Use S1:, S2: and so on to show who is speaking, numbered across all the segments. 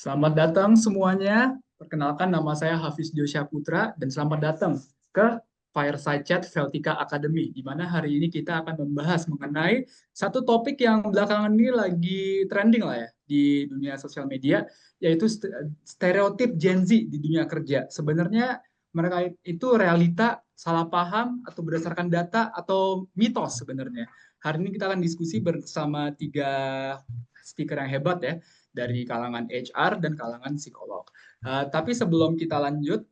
S1: Selamat datang semuanya. Perkenalkan nama saya Hafiz Josia Putra dan selamat datang ke Fireside Chat Veltika Academy, di mana hari ini kita akan membahas mengenai satu topik yang belakangan ini lagi trending lah ya di dunia sosial media, yaitu stereotip Gen Z di dunia kerja. Sebenarnya mereka itu realita, salah paham, atau berdasarkan data, atau mitos sebenarnya. Hari ini kita akan diskusi bersama 3 speaker yang hebat ya, dari kalangan HR dan kalangan psikolog. Tapi sebelum kita lanjut,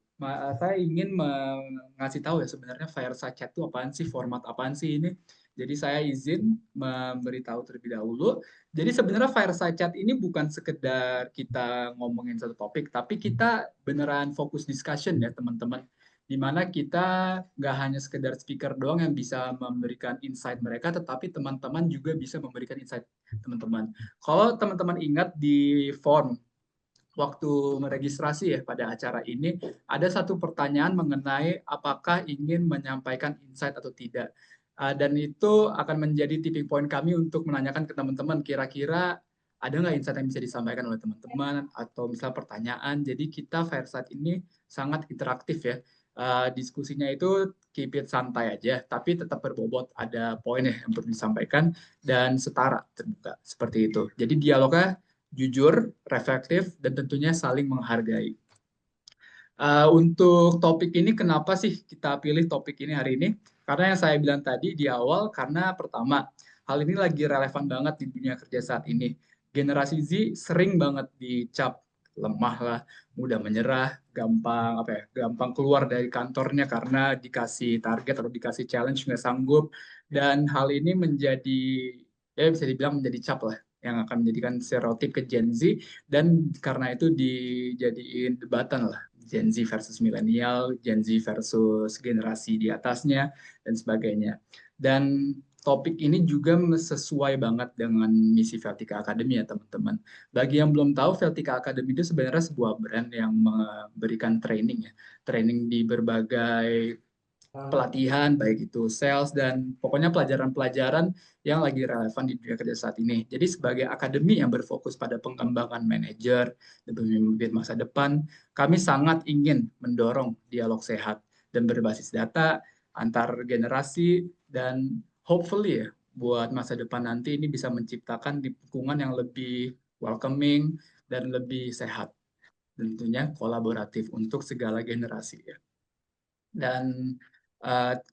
S1: saya ingin mengasih tahu ya sebenarnya Fireside Chat itu apaan sih, format apaan sih ini. Jadi saya izin memberitahu terlebih dahulu. Jadi sebenarnya Fireside Chat ini bukan sekedar kita ngomongin satu topik, tapi kita beneran fokus discussion ya teman-teman. Di mana kita nggak hanya sekedar speaker doang yang bisa memberikan insight mereka, tetapi teman-teman juga bisa memberikan insight teman-teman. Kalau teman-teman ingat di form waktu meregistrasi ya pada acara ini, ada satu pertanyaan mengenai apakah ingin menyampaikan insight atau tidak. Dan itu akan menjadi tipping point kami untuk menanyakan ke teman-teman, kira-kira ada nggak insight yang bisa disampaikan oleh teman-teman, atau misalnya pertanyaan. Jadi kita Fireside ini sangat interaktif ya. Diskusinya itu keep it santai aja, tapi tetap berbobot, ada poin yang perlu disampaikan, dan setara, terbuka, seperti itu. Jadi dialognya jujur, reflektif, dan tentunya saling menghargai. Untuk topik ini, kenapa sih kita pilih topik ini hari ini? Karena yang saya bilang tadi di awal, karena pertama, hal ini lagi relevan banget di dunia kerja saat ini. Generasi Z sering banget dicap lemah lah, mudah menyerah, gampang keluar dari kantornya karena dikasih target atau dikasih challenge nggak sanggup, dan hal ini menjadi bisa dibilang menjadi cap lah yang akan menjadikan stereotip ke Gen Z, dan karena itu dijadiin debatan lah, Gen Z versus milenial, Gen Z versus generasi di atasnya, dan sebagainya. Dan topik ini juga sesuai banget dengan misi Veltika Academy ya teman-teman. Bagi yang belum tahu, Veltika Academy itu sebenarnya sebuah brand yang memberikan training ya. Training di berbagai pelatihan, baik itu sales, dan pokoknya pelajaran-pelajaran yang lagi relevan di dunia kerja saat ini. Jadi sebagai akademi yang berfokus pada pengembangan manajer dan pemimpin masa depan, kami sangat ingin mendorong dialog sehat dan berbasis data antar generasi, dan hopefully ya, buat masa depan nanti ini bisa menciptakan lingkungan yang lebih welcoming dan lebih sehat. Tentunya kolaboratif untuk segala generasi ya. Dan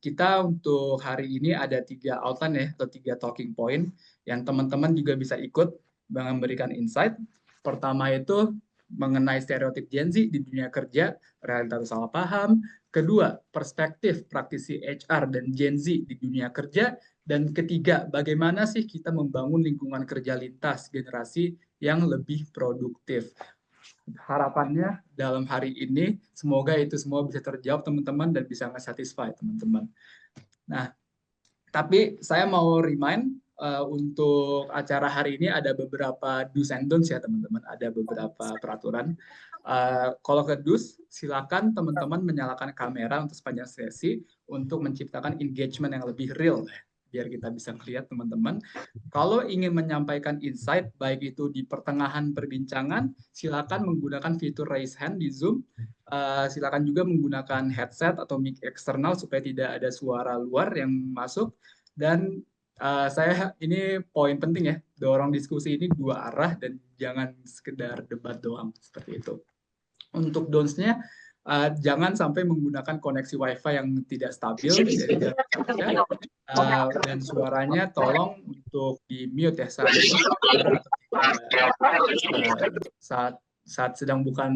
S1: kita untuk hari ini ada 3 outline ya, atau 3 talking point yang teman-teman juga bisa ikut memberikan insight. Pertama itu mengenai stereotip Gen Z di dunia kerja, realitas salah paham. Kedua, perspektif praktisi HR dan Gen Z di dunia kerja. Dan ketiga, bagaimana sih kita membangun lingkungan kerja lintas generasi yang lebih produktif. Harapannya dalam hari ini, semoga itu semua bisa terjawab teman-teman dan bisa nge-satisfy teman-teman. Nah, tapi saya mau remind untuk acara hari ini ada beberapa do's and don'ts ya teman-teman, ada beberapa peraturan. Kalau ke do's, silakan teman-teman menyalakan kamera untuk sepanjang sesi untuk menciptakan engagement yang lebih real, biar kita bisa melihat teman-teman. Kalau ingin menyampaikan insight, baik itu di pertengahan perbincangan, silakan menggunakan fitur raise hand di Zoom. Silakan juga menggunakan headset atau mic eksternal supaya tidak ada suara luar yang masuk. Dan saya ini poin penting ya, dorong diskusi ini 2 arah dan jangan sekedar debat doang, seperti itu. Untuk don'ts-nya, jangan sampai menggunakan koneksi WiFi yang tidak stabil, dan suaranya tolong untuk di mute ya saat sedang bukan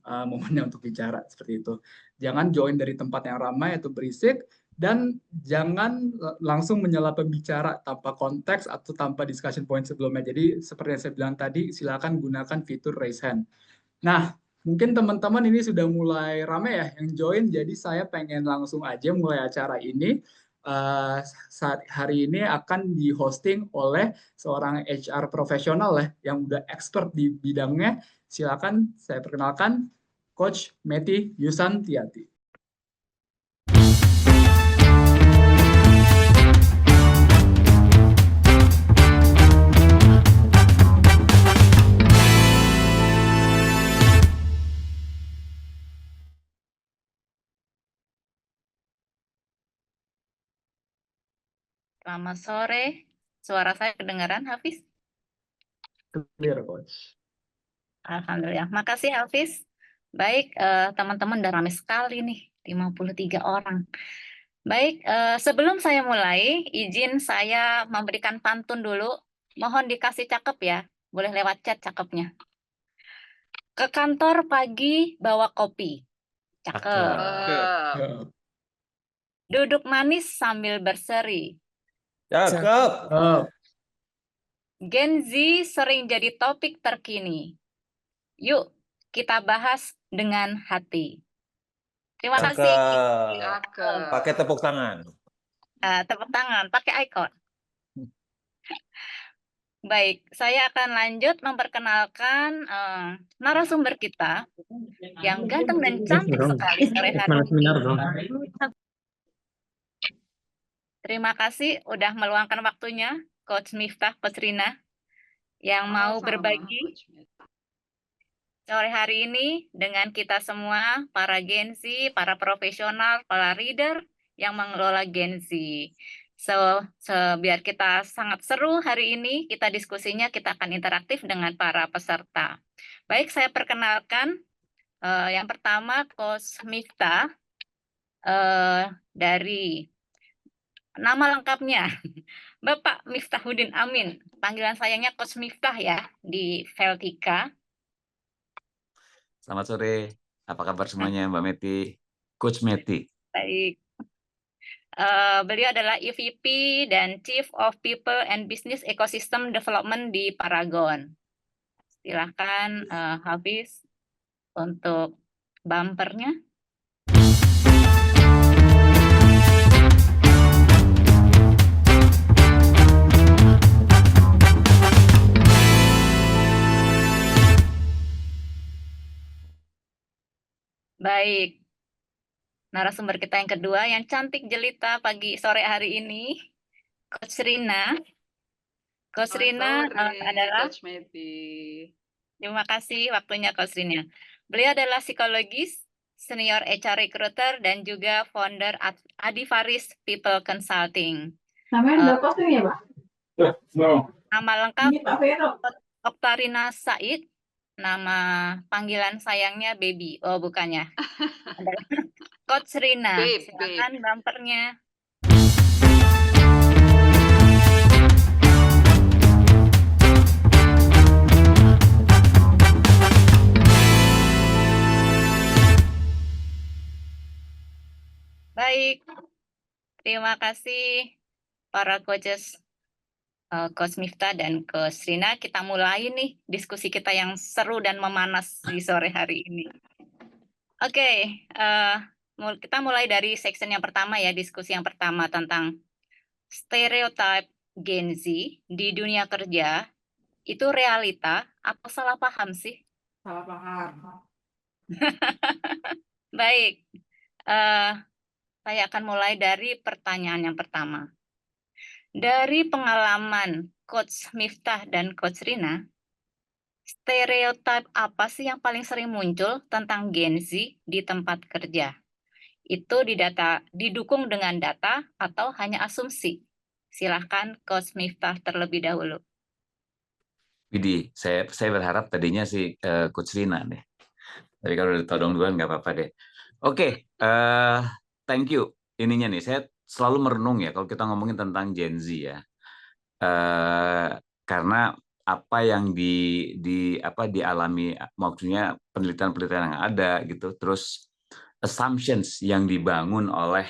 S1: momennya untuk bicara, seperti itu. Jangan join dari tempat yang ramai atau berisik, dan jangan langsung menyela pembicara tanpa konteks atau tanpa discussion point sebelumnya. Jadi seperti yang saya bilang tadi, silakan gunakan fitur raise hand. Nah, mungkin teman-teman ini sudah mulai ramai ya yang join, jadi saya pengen langsung aja mulai acara ini. Saat hari ini akan di-hosting oleh seorang HR profesional ya, yang udah expert di bidangnya. Silakan saya perkenalkan Coach Meti Yusantiati.
S2: Selamat sore. Suara saya kedengaran, Hafiz?
S1: Clear, Coach.
S2: Alhamdulillah. Makasih, Hafiz. Baik, teman-teman udah ramai sekali nih, 53 orang. Baik, sebelum saya mulai, izin saya memberikan pantun dulu. Mohon dikasih cakep ya. Boleh lewat chat cakepnya. Ke kantor pagi bawa kopi. Cakep.
S1: Cakep.
S2: Duduk manis sambil berseri.
S3: Cakep.
S1: Cakep.
S2: Gen Z sering jadi topik terkini. Yuk, kita bahas dengan hati. Terima kasih.
S3: Cakep. Pakai tepuk tangan.
S2: Tepuk tangan, pakai icon. Baik, saya akan lanjut memperkenalkan narasumber kita yang ganteng dan cantik sekali sore hari ini. Terima kasih udah meluangkan waktunya, Coach Miftah, Coach Rina, yang mau berbagi sore hari ini dengan kita semua, para Gen Z, para profesional, para leader yang mengelola Gen Z. Biar kita sangat seru hari ini, kita diskusinya, kita akan interaktif dengan para peserta. Baik, saya perkenalkan yang pertama Coach Miftah dari nama lengkapnya Bapak Miftahuddin Amin. Panggilan sayangnya Coach Miftah ya di Veltika.
S3: Selamat sore. Apa kabar semuanya, Mbak Meti? Coach Meti.
S2: Baik. Beliau adalah EVP dan Chief of People and Business Ecosystem Development di Paragon. Silahkan Hafiz untuk bumpernya. Baik. Narasumber kita yang kedua, yang cantik jelita pagi sore hari ini, Coach Rina. Coach Rina adalah
S4: Coach Meti.
S2: Terima kasih waktunya Coach Rina. Beliau adalah psikologis, senior HR recruiter, dan juga founder Adivaris People Consulting.
S4: Namanya berapa tuh ya, Pak?
S2: Nama lengkap
S4: Ini Pak Vero.
S2: Oktarina Said. Nama panggilan sayangnya Baby. Oh, bukannya. Coach Rina.
S4: Babe,
S2: Silakan bumpernya. Baik, terima kasih para coaches, Coach Miftah dan Coach Rina. Kita mulai nih diskusi kita yang seru dan memanas di sore hari ini. Oke, kita mulai dari section yang pertama ya, diskusi yang pertama tentang stereotype Gen Z di dunia kerja. Itu realita atau salah paham sih?
S4: Salah paham.
S2: Baik, saya akan mulai dari pertanyaan yang pertama. Dari pengalaman Coach Miftah dan Coach Rina, stereotip apa sih yang paling sering muncul tentang Gen Z di tempat kerja? Itu didukung dengan data atau hanya asumsi? Silahkan Coach Miftah terlebih dahulu.
S3: Widih, saya berharap tadinya si Coach Rina deh. Tapi kalau udah todong duluan nggak apa-apa deh. Oke, thank you. Ininya nih, saya selalu merenung ya kalau kita ngomongin tentang Gen Z ya. Karena apa yang dialami, maksudnya penelitian-penelitian yang ada gitu, terus assumptions yang dibangun oleh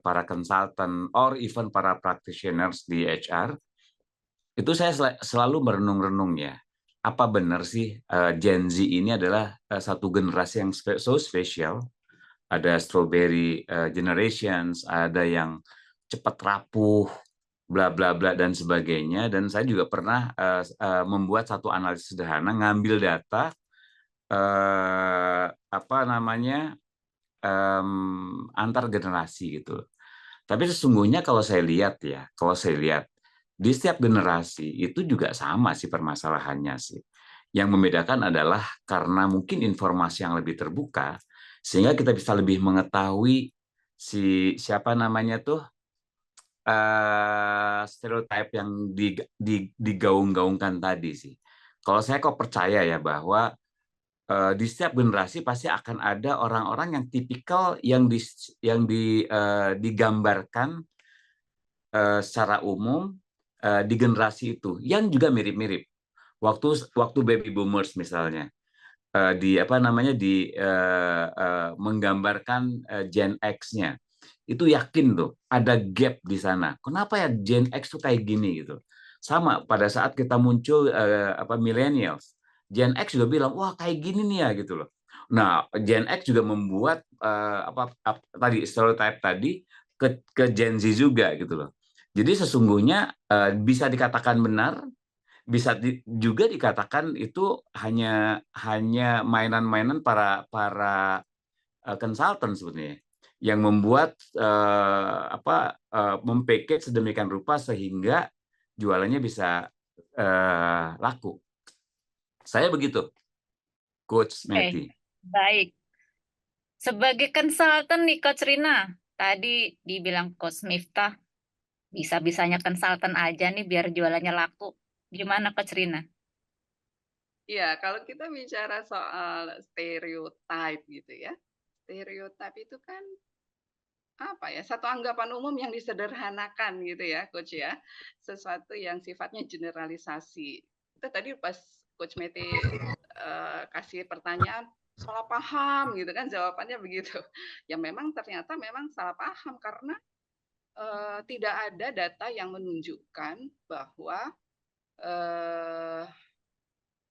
S3: para consultant or even para practitioners di HR, itu saya selalu merenung-renung ya. Apa benar sih Gen Z ini adalah satu generasi yang so spesial? Ada strawberry generations, ada yang cepat rapuh, bla bla bla dan sebagainya. Dan saya juga pernah membuat satu analisis sederhana, ngambil data antar generasi gitu. Tapi sesungguhnya kalau saya lihat di setiap generasi itu juga sama sih permasalahannya sih. Yang membedakan adalah karena mungkin informasi yang lebih terbuka, sehingga kita bisa lebih mengetahui stereotip yang digaung-gaungkan tadi sih. Kalau saya kok percaya ya bahwa di setiap generasi pasti akan ada orang-orang yang tipikal yang digambarkan secara umum di generasi itu yang juga mirip-mirip. Waktu baby boomers misalnya menggambarkan Gen X-nya. Itu yakin tuh ada gap di sana. Kenapa ya Gen X tuh kayak gini gitu. Sama pada saat kita muncul millennials, Gen X juga bilang wah kayak gini nih ya gitu loh. Nah, Gen X juga membuat tadi stereotype tadi ke Gen Z juga gitu loh. Jadi sesungguhnya bisa dikatakan benar, bisa juga dikatakan itu hanya mainan-mainan para konsultan sebetulnya yang membuat mempackage sedemikian rupa sehingga jualannya bisa laku. Saya begitu, Coach Meti.
S2: Baik. Sebagai konsultan nih Coach Rina, tadi dibilang Coach Miftah, bisa-bisanya konsultan aja nih biar jualannya laku. Gimana Coach Rina?
S4: Iya, kalau kita bicara soal stereotype gitu ya. Stereotype itu kan apa ya? Satu anggapan umum yang disederhanakan gitu ya, Coach ya. Sesuatu yang sifatnya generalisasi. Itu tadi pas Coach Meti kasih pertanyaan salah paham gitu kan jawabannya begitu. Ya memang ternyata memang salah paham karena tidak ada data yang menunjukkan bahwa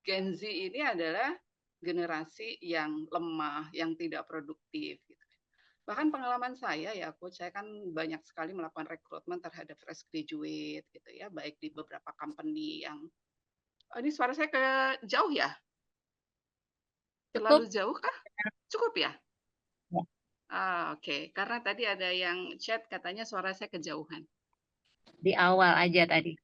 S4: Gen Z ini adalah generasi yang lemah, yang tidak produktif. Gitu. Bahkan pengalaman saya ya, Coach, saya kan banyak sekali melakukan rekrutmen terhadap fresh graduate, gitu ya, baik di beberapa company yang ini suara saya ke jauh ya? Terlalu jauh kah? Cukup ya? Oke. Karena tadi ada yang chat katanya suara saya kejauhan.
S2: Di awal aja tadi.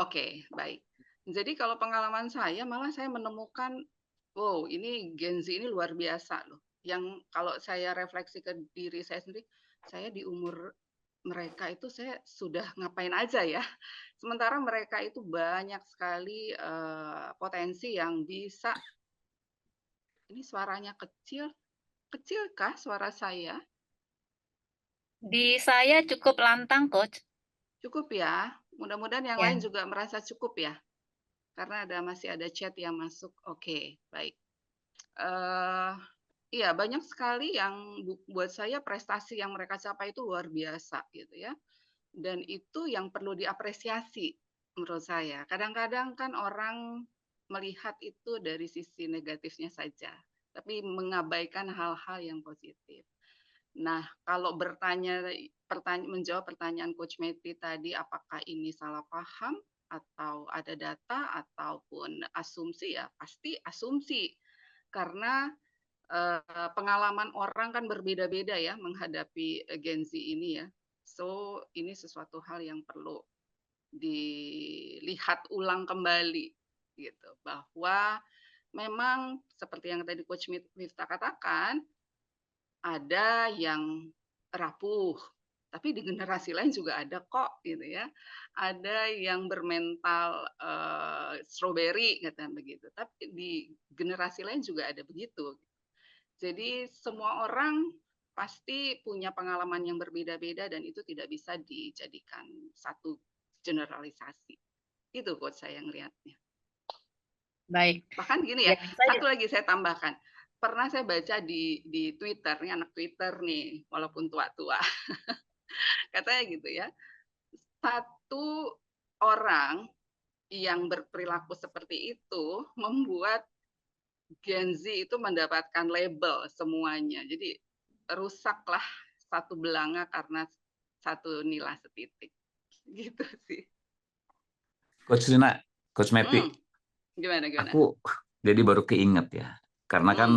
S4: Oke, baik. Jadi kalau pengalaman saya malah saya menemukan, wow ini Gen Z ini luar biasa loh. Yang kalau saya refleksi ke diri saya sendiri, saya di umur mereka itu saya sudah ngapain aja ya. Sementara mereka itu banyak sekali potensi yang bisa, ini suaranya kecil, kecilkah suara saya?
S2: Di saya cukup lantang, Coach.
S4: Cukup ya, mudah-mudahan yang lain juga merasa cukup ya. Karena masih ada chat yang masuk. Oke, baik. Iya, banyak sekali yang buat saya prestasi yang mereka capai itu luar biasa gitu ya. Dan itu yang perlu diapresiasi menurut saya. Kadang-kadang kan orang melihat itu dari sisi negatifnya saja, tapi mengabaikan hal-hal yang positif. Nah, kalau menjawab pertanyaan Coach Meti tadi, apakah ini salah paham? Atau ada data ataupun asumsi ya pasti asumsi karena pengalaman orang kan berbeda-beda ya menghadapi Gen Z ini ya. So ini sesuatu hal yang perlu dilihat ulang kembali gitu bahwa memang seperti yang tadi Coach Miftah katakan ada yang rapuh. Tapi di generasi lain juga ada kok gitu ya. Ada yang bermental strawberry kata begitu. Tapi di generasi lain juga ada begitu. Jadi semua orang pasti punya pengalaman yang berbeda-beda dan itu tidak bisa dijadikan satu generalisasi. Itu Coach saya ngelihatnya.
S2: Baik.
S4: Bahkan gini ya, satu lagi saya tambahkan. Pernah saya baca di Twitter, nih anak Twitter nih, walaupun tua-tua. Katanya gitu ya, satu orang yang berperilaku seperti itu membuat Gen Z itu mendapatkan label semuanya. Jadi rusaklah satu belanga karena satu nilai setitik. Gitu sih.
S3: Coach Rina, Coach Meti.
S4: Gimana?
S3: Aku jadi baru keinget ya. Karena kan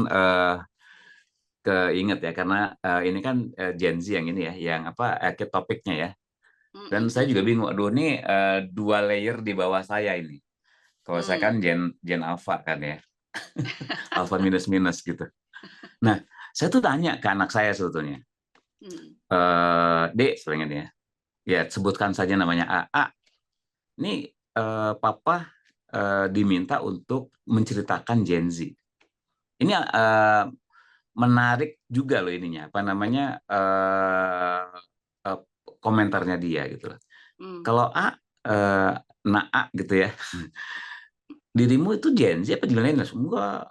S3: keinget ya karena ini kan Gen Z yang ini ya, yang topiknya ya. Dan saya juga bingung, aduh ini 2 layer di bawah saya ini. Kalau saya kan Gen Alpha kan ya, Alpha minus gitu. Nah, saya tuh tanya ke anak saya sebetulnya, Dek, sebenarnya ya, Ya, sebutkan saja namanya A. A, ini Papa diminta untuk menceritakan Gen Z. Ini menarik juga loh ininya, apa namanya, komentarnya dia gitu loh. Kalau A, nah A gitu ya, dirimu itu Gen Z apa millennials? Enggak,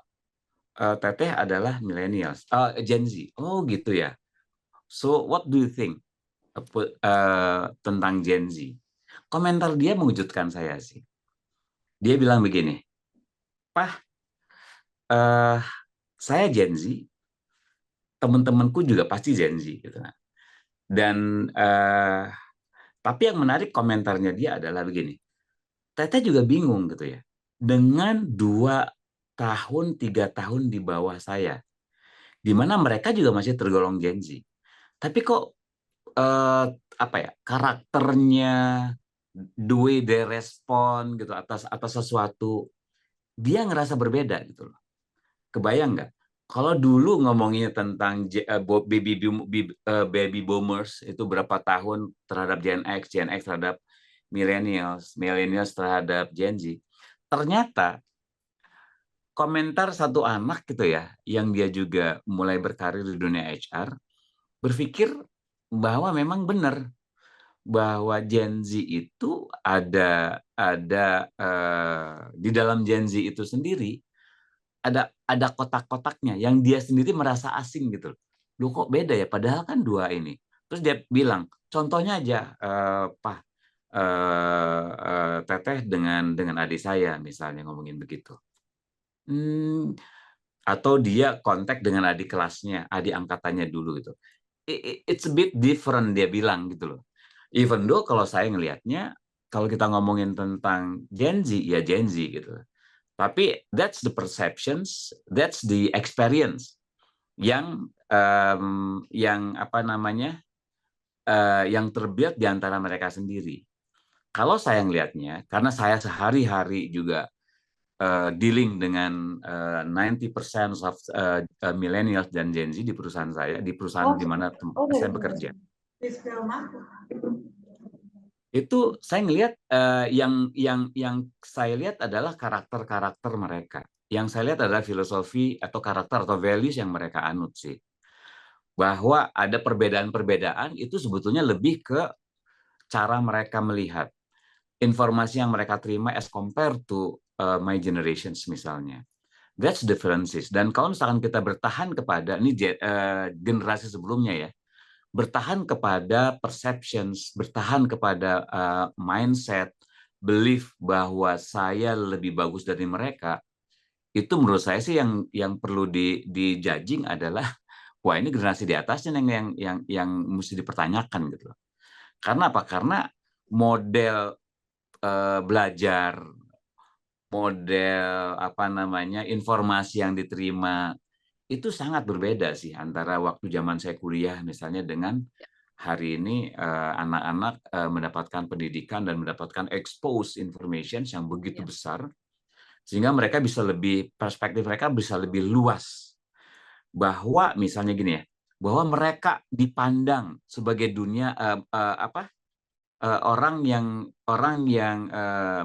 S3: Teteh adalah millennials, Gen Z. Oh gitu ya. So what do you think tentang Gen Z? Komentar dia mengejutkan saya sih. Dia bilang begini, Pak, saya Gen Z, teman-temanku juga pasti Gen Z gitu kan. Dan tapi yang menarik komentarnya dia adalah begini, Teteh juga bingung gitu ya, dengan 2 tahun, 3 tahun di bawah saya, di mana mereka juga masih tergolong Gen Z. Tapi kok apa ya, karakternya, the way they respond gitu atas sesuatu, dia ngerasa berbeda gitu loh. Kebayang nggak? Kalau dulu ngomonginnya tentang baby boomers itu berapa tahun terhadap Gen X terhadap millennials, millennials terhadap Gen Z, ternyata komentar satu anak gitu ya, yang dia juga mulai berkarir di dunia HR, berpikir bahwa memang benar bahwa Gen Z itu ada di dalam Gen Z itu sendiri ada kotak-kotaknya yang dia sendiri merasa asing gitu. Loh kok beda ya? Padahal kan dua ini. Terus dia bilang, contohnya aja Pak Teteh dengan adik saya misalnya ngomongin begitu. Atau dia kontak dengan adik kelasnya, adik angkatannya dulu gitu. It's a bit different dia bilang gitu loh. Even though kalau saya ngelihatnya, kalau kita ngomongin tentang Gen Z, ya Gen Z gitu. Tapi that's the perceptions, that's the experience yang apa namanya, yang terbiak di antara mereka sendiri. Kalau saya ngelihatnya, karena saya sehari-hari juga dealing dengan 90% of millennials dan Gen Z di perusahaan saya, di perusahaan di mana saya bekerja. Itu saya ngelihat yang saya lihat adalah karakter-karakter mereka. Yang saya lihat adalah filosofi atau karakter atau values yang mereka anut sih. Bahwa ada perbedaan-perbedaan itu sebetulnya lebih ke cara mereka melihat informasi yang mereka terima as compared to my generations misalnya. That's differences. Dan kalau misalkan kita bertahan kepada ini generasi sebelumnya ya, bertahan kepada perceptions, bertahan kepada mindset, belief bahwa saya lebih bagus dari mereka, itu menurut saya sih yang perlu di judging adalah wah ini generasi di atasnya yang mesti dipertanyakan gitu loh. Karena apa? Karena model belajar, model apa namanya informasi yang diterima itu sangat berbeda sih antara waktu zaman saya kuliah misalnya dengan hari ini anak-anak mendapatkan pendidikan dan mendapatkan expose information yang begitu besar sehingga mereka bisa lebih perspektif mereka bisa lebih luas bahwa misalnya gini ya bahwa mereka dipandang sebagai dunia orang yang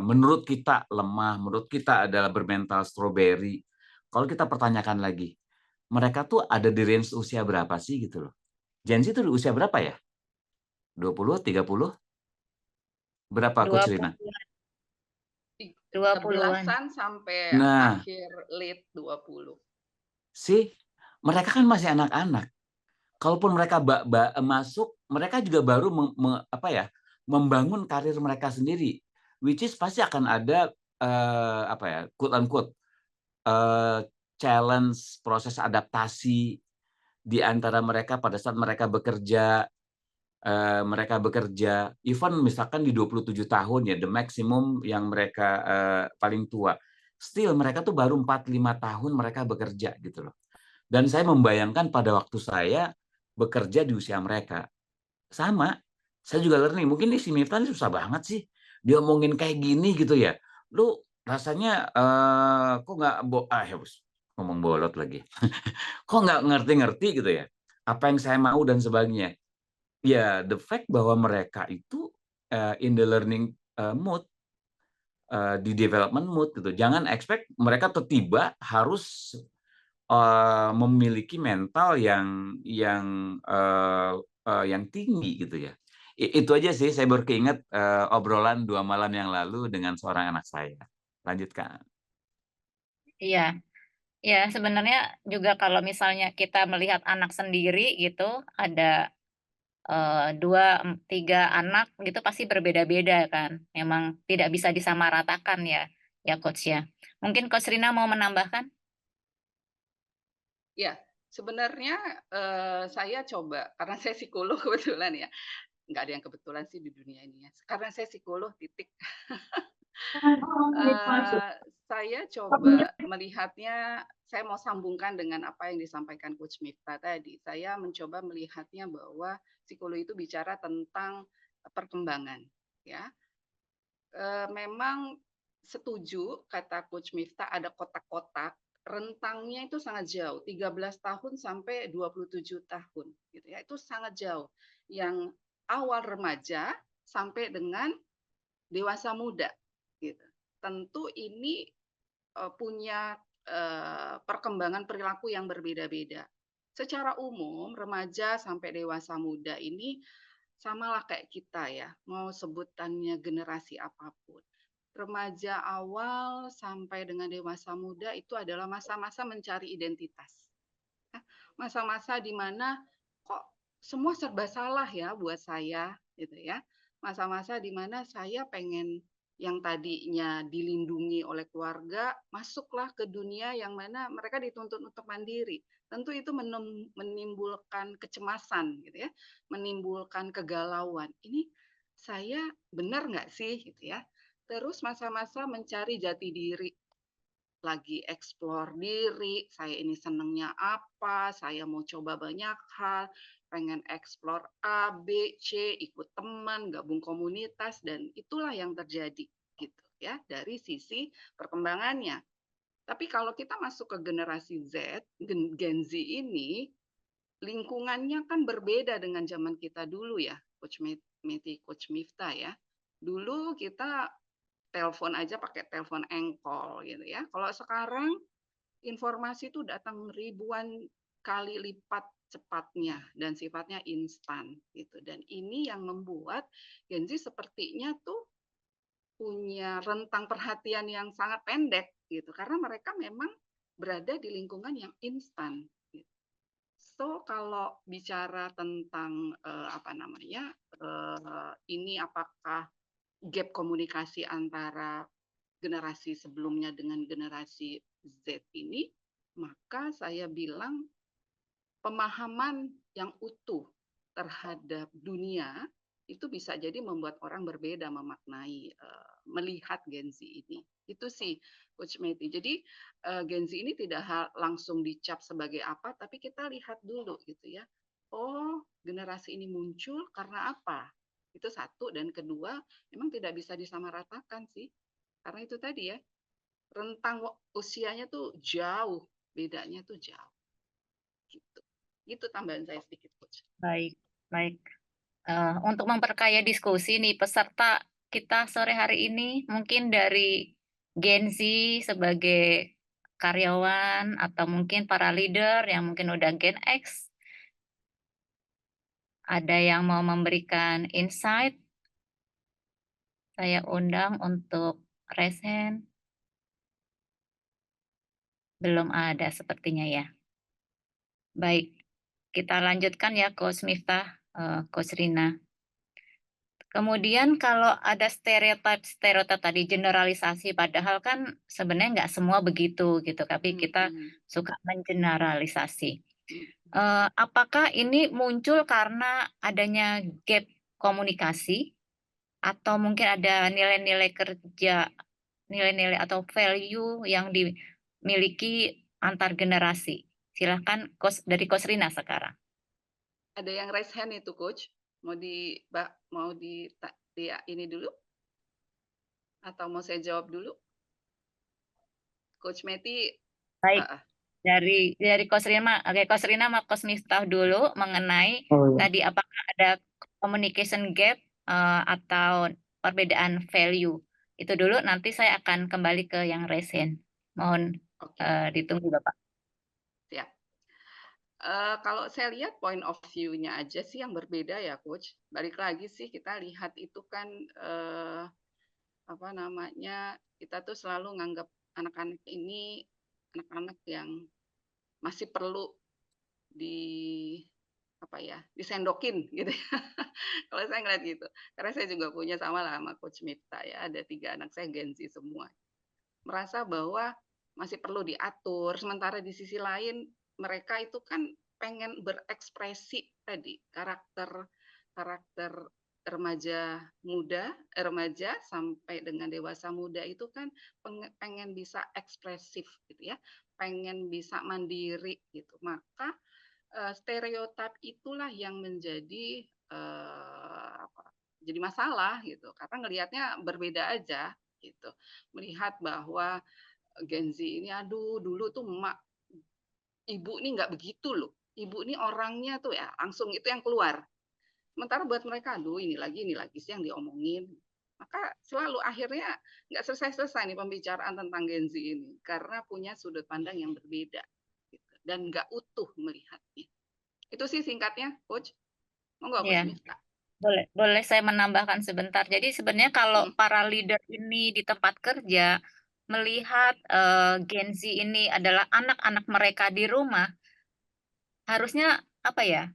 S3: menurut kita lemah, menurut kita adalah bermental strawberry. Kalau kita pertanyakan lagi, mereka tuh ada di range usia berapa sih gitu loh. Gen Z itu di usia berapa ya? 20, 30? Berapa Coach Rina?
S4: 20-an sampai akhir late 20.
S3: Sih, mereka kan masih anak-anak. Kalaupun mereka masuk, mereka juga baru membangun karir mereka sendiri. Which is pasti akan ada quote unquote challenge, proses adaptasi di antara mereka pada saat mereka bekerja, even misalkan di 27 tahun ya, the maximum yang mereka paling tua. Still mereka tuh baru 4-5 tahun mereka bekerja gitu loh. Dan saya membayangkan pada waktu saya bekerja di usia mereka. Sama, saya juga learning. Mungkin si Miftah susah banget sih. Dia omongin kayak gini gitu ya. Lu rasanya kok nggak ngomong bolot lagi. Kok nggak ngerti-ngerti gitu ya. Apa yang saya mau dan sebagainya. ya the fact bahwa mereka itu in the learning mood, di development mood gitu. Jangan expect mereka tiba-tiba harus memiliki mental yang tinggi gitu ya. Itu aja sih, saya baru keinget obrolan 2 malam yang lalu dengan seorang anak saya. Lanjutkan.
S2: Iya, ya sebenarnya juga kalau misalnya kita melihat anak sendiri gitu, ada 2, 3 anak gitu pasti berbeda-beda kan. Memang tidak bisa disamaratakan ya Coach ya. Mungkin Coach Rina mau menambahkan?
S4: Ya, sebenarnya saya coba karena saya psikolog kebetulan ya. Nggak ada yang kebetulan sih di dunia ini ya. Karena saya psikolog titik. Saya coba melihatnya, saya mau sambungkan dengan apa yang disampaikan Coach Miftah tadi. Saya mencoba melihatnya bahwa psikologi itu bicara tentang perkembangan, ya. Memang setuju kata Coach Miftah ada kotak-kotak, rentangnya itu sangat jauh, 13 tahun sampai 27 tahun, gitu ya. Itu sangat jauh. Yang awal remaja sampai dengan dewasa muda, gitu. Tentu ini punya perkembangan perilaku yang berbeda-beda. Secara umum, remaja sampai dewasa muda ini samalah kayak kita ya, mau sebutannya generasi apapun. Remaja awal sampai dengan dewasa muda itu adalah masa-masa mencari identitas. Masa-masa di mana kok semua serba salah ya buat saya, gitu ya. Masa-masa di mana saya pengen yang tadinya dilindungi oleh keluarga, masuklah ke dunia yang mana mereka dituntut untuk mandiri. Tentu itu menimbulkan kecemasan, gitu ya, menimbulkan kegalauan. Ini saya benar nggak sih, gitu ya. Terus masa-masa mencari jati diri, lagi explore diri, saya ini senangnya apa, saya mau coba banyak hal, pengen explore A, B, C, ikut teman, gabung komunitas, dan itulah yang terjadi gitu ya dari sisi perkembangannya. Tapi kalau kita masuk ke generasi Z, Gen Z ini, lingkungannya kan berbeda dengan zaman kita dulu ya, Coach Meti, Coach Miftah ya. Dulu kita telepon aja pakai telepon engkol gitu ya. Kalau sekarang informasi itu datang ribuan kali lipat cepatnya dan sifatnya instan gitu. Dan ini yang membuat Gen Z sepertinya tuh punya rentang perhatian yang sangat pendek gitu karena mereka memang berada di lingkungan yang instan. Gitu. So kalau bicara tentang ini apakah gap komunikasi antara generasi sebelumnya dengan generasi Z ini, maka saya bilang pemahaman yang utuh terhadap dunia itu bisa jadi membuat orang berbeda memaknai, melihat Gen Z ini. Itu sih Coach Meti. Jadi Gen Z ini tidak langsung dicap sebagai apa, tapi kita lihat dulu gitu ya. Oh, generasi ini muncul karena apa? Itu satu, dan kedua, memang tidak bisa disamaratakan sih. Karena itu tadi ya, rentang usianya tuh jauh, bedanya tuh jauh. Gitu. Itu tambahan saya sedikit, Coach.
S2: Baik, baik. Untuk memperkaya diskusi nih peserta kita sore hari ini mungkin dari Gen Z sebagai karyawan atau mungkin para leader yang mungkin udah Gen X, ada yang mau memberikan insight? Saya undang untuk raise hand. Belum ada sepertinya ya. Baik, kita lanjutkan ya Coach Miftah, Coach Rina. Kemudian kalau ada stereotip tadi generalisasi, padahal kan sebenarnya nggak semua begitu gitu, tapi kita suka mengeneralisasi. Apakah ini muncul karena adanya gap komunikasi atau mungkin ada nilai-nilai kerja, nilai-nilai atau value yang dimiliki antar generasi? Silahkan dari Coach Rina sekarang.
S4: Ada yang raise hand itu, Coach. Mau ini dulu? Atau mau saya jawab dulu? Coach Meti.
S2: Baik. Dari Coach Rina, oke, Coach Rina sama Coach Miftah dulu mengenai tadi apakah ada communication gap atau perbedaan value. Itu dulu, nanti saya akan kembali ke yang resen. Mohon
S4: Oke,
S2: ditunggu Bapak.
S4: siap. Kalau saya lihat point of view-nya aja sih yang berbeda ya, Coach. Balik lagi sih kita lihat itu kan apa namanya, kita tuh selalu nganggap anak-anak ini anak-anak yang masih perlu di apa ya, disendokin gitu ya. Kalau saya ngeliat gitu. Karena saya juga punya sama lah sama Coach Miftah ya, ada 3 anak saya Gen Z semua. Merasa bahwa masih perlu diatur, sementara di sisi lain mereka itu kan pengen berekspresi tadi, karakter remaja muda, remaja sampai dengan dewasa muda itu kan pengen bisa ekspresif gitu ya, pengen bisa mandiri gitu. Maka stereotip itulah yang menjadi jadi masalah gitu, karena ngelihatnya berbeda aja gitu. Melihat bahwa Gen Z ini, aduh dulu tuh ibu nih nggak begitu loh. Ibu nih orangnya tuh ya langsung itu yang keluar. Sementara buat mereka, aduh ini lagi sih yang diomongin. Maka selalu akhirnya nggak selesai-selesai nih pembicaraan tentang Gen Z ini. Karena punya sudut pandang yang berbeda. Gitu. Dan nggak utuh melihatnya. Itu sih singkatnya, Coach. Monggo, Coach
S2: Ya,
S4: Miftah.
S2: boleh saya menambahkan sebentar. Jadi sebenarnya kalau para leader ini di tempat kerja melihat Gen Z ini adalah anak-anak mereka di rumah, harusnya apa ya?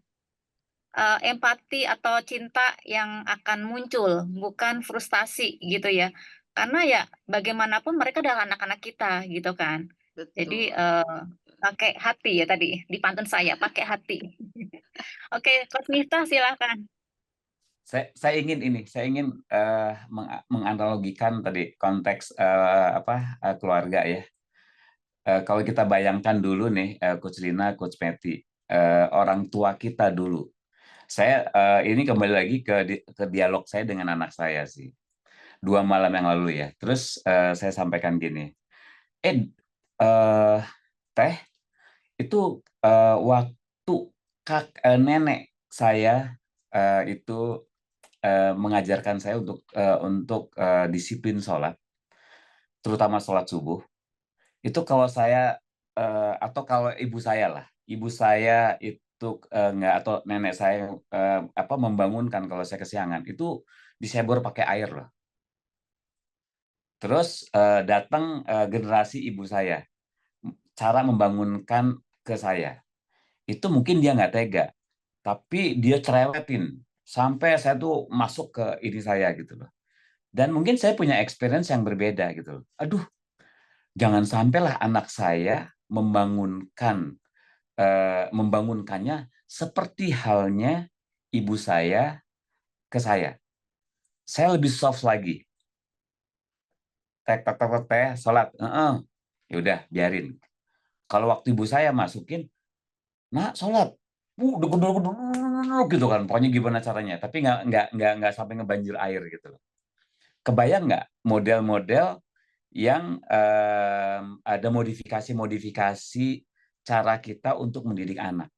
S2: Empati atau cinta yang akan muncul, bukan frustasi gitu ya. Karena ya bagaimanapun mereka adalah anak-anak kita gitu kan. Jadi
S4: Betul.
S2: pakai hati ya tadi di pantun saya, pakai hati. Oke, Coach Miftah silakan.
S3: Saya ingin menganalogikan tadi konteks keluarga ya. Kalau kita bayangkan dulu nih, Coach Lina, Coach Meti, orang tua kita dulu. Saya ini kembali lagi ke dialog saya dengan anak saya sih. 2 malam yang lalu ya. Terus saya sampaikan gini, Teh, itu waktu nenek saya itu mengajarkan saya untuk disiplin sholat, terutama sholat subuh. Itu kalau saya atau kalau ibu saya itu nggak, atau nenek saya membangunkan kalau saya kesiangan, itu disebor pakai air loh. Terus datang generasi ibu saya, cara membangunkan ke saya, itu mungkin dia nggak tega, tapi dia cerewetin sampai saya tuh masuk ke ini saya gitu loh. Dan mungkin saya punya experience yang berbeda gitu loh. Aduh, jangan sampailah anak saya membangunkannya seperti halnya ibu saya ke saya. Saya lebih soft lagi. Teh, sholat. Ya udah, biarin. Kalau waktu ibu saya masukin, nak sholat, gitu kan. Pokoknya gimana caranya. Tapi nggak sampai ngebanjir air gitu loh. Kebayang nggak model-model yang ada modifikasi cara kita untuk mendidik anak.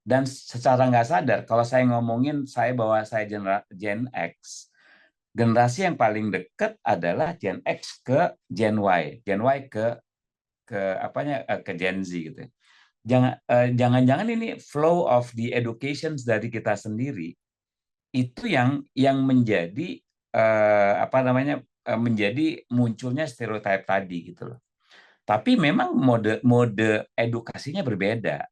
S3: Dan secara nggak sadar, kalau saya ngomongin bahwa saya Gen X, generasi yang paling dekat adalah Gen X ke Gen Y ke Gen Z gitu. Jangan-jangan ini flow of the education dari kita sendiri itu yang menjadi menjadi munculnya stereotip tadi gitu loh. Tapi memang mode edukasinya berbeda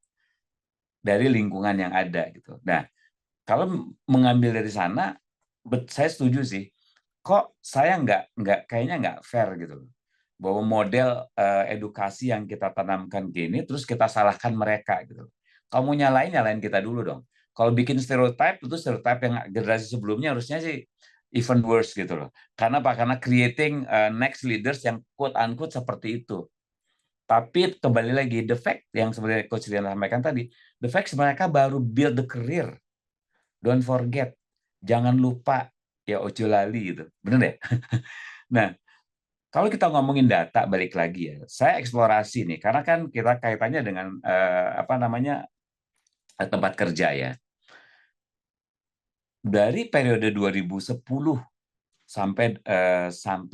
S3: dari lingkungan yang ada gitu. Nah, kalau mengambil dari sana, saya setuju sih. Kok saya kayaknya nggak fair gitu loh. Bahwa model edukasi yang kita tanamkan gini, terus kita salahkan mereka gitu. Kamu nyalain kita dulu dong. Kalau bikin stereotip, itu stereotip yang generasi sebelumnya harusnya sih even worse gitu loh. Karena apa? Karena creating next leaders yang quote-unquote seperti itu. Tapi kembali lagi, the fact yang sebenarnya Coach Rian sampaikan tadi, the fact mereka baru build the career. Don't forget, jangan lupa, ya ojo lali gitu. Bener deh? Nah, kalau kita ngomongin data, balik lagi ya, saya eksplorasi nih, karena kan kita kaitannya dengan tempat kerja ya. dari periode 2010 sampai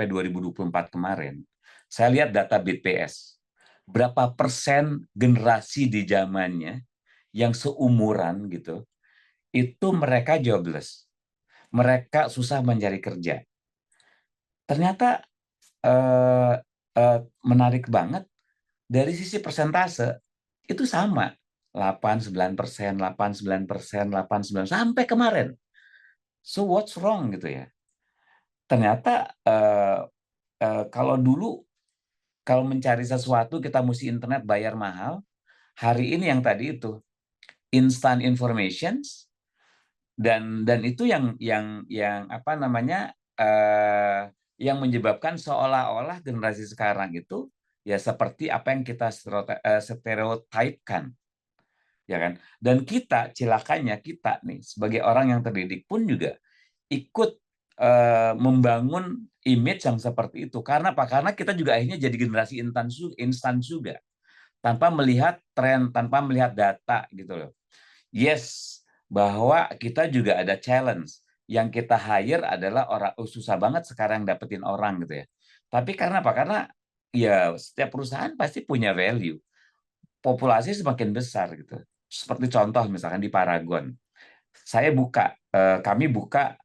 S3: 2024 kemarin, saya lihat data BPS, berapa persen generasi di zamannya yang seumuran gitu, itu mereka jobless, mereka susah mencari kerja. Ternyata menarik banget, dari sisi persentase itu sama, 89%, 89%, 89% sampai kemarin. So what's wrong gitu ya? Ternyata kalau dulu kalau mencari sesuatu kita mesti internet bayar mahal, hari ini yang tadi itu instant informations, dan itu yang apa namanya, yang menyebabkan seolah-olah generasi sekarang itu ya seperti apa yang kita stereotipkan, ya kan? Dan kita, celakanya kita nih sebagai orang yang terdidik pun juga ikut membangun image yang seperti itu. Karena apa? Karena kita juga akhirnya jadi generasi instan juga, tanpa melihat tren, tanpa melihat data gitu loh. Yes, bahwa kita juga ada challenge. Yang kita hire adalah orang, susah banget sekarang dapetin orang gitu ya. Tapi karena apa? Karena ya setiap perusahaan pasti punya value. Populasi semakin besar gitu. Seperti contoh misalkan di Paragon. Kami buka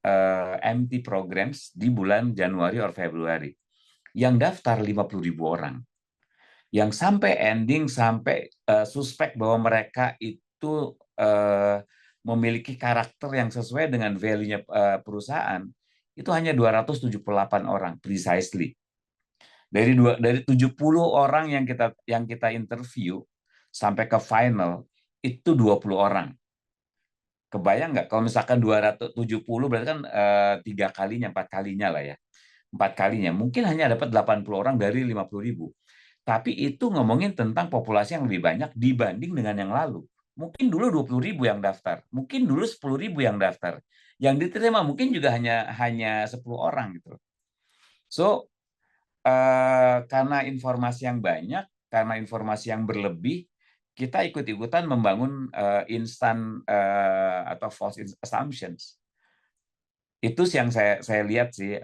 S3: MT programs di bulan Januari atau Februari. Yang daftar 50.000 orang. Yang sampai ending, sampai suspek bahwa mereka itu memiliki karakter yang sesuai dengan value-nya perusahaan, itu hanya 278 orang, precisely. Dari 70 orang yang kita interview, sampai ke final, itu 20 orang. Kebayang nggak kalau misalkan 270 berarti kan 3 kalinya, 4 kalinya lah ya. 4 kalinya. Mungkin hanya dapat 80 orang dari 50.000. Tapi itu ngomongin tentang populasi yang lebih banyak dibanding dengan yang lalu. Mungkin dulu 20.000 yang daftar, mungkin dulu 10.000 yang daftar. Yang diterima mungkin juga hanya 10 orang gitu. So, karena informasi yang banyak, karena informasi yang berlebih, kita ikut-ikutan membangun instant atau false assumptions. Itu yang saya lihat sih,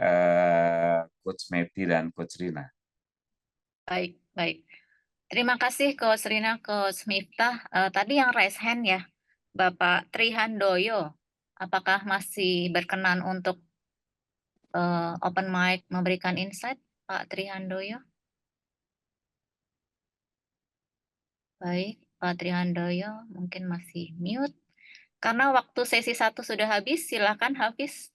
S3: Coach Meti dan Coach Rina.
S2: Baik, baik. Terima kasih Coach Rina, Coach Miftah. Tadi yang raise hand ya, Bapak Trihandoyo. Apakah masih berkenan untuk open mic memberikan insight, Pak Trihandoyo? Baik, Pak Trihandoyo mungkin masih mute. Karena waktu sesi 1 sudah habis, silakan Hafiz.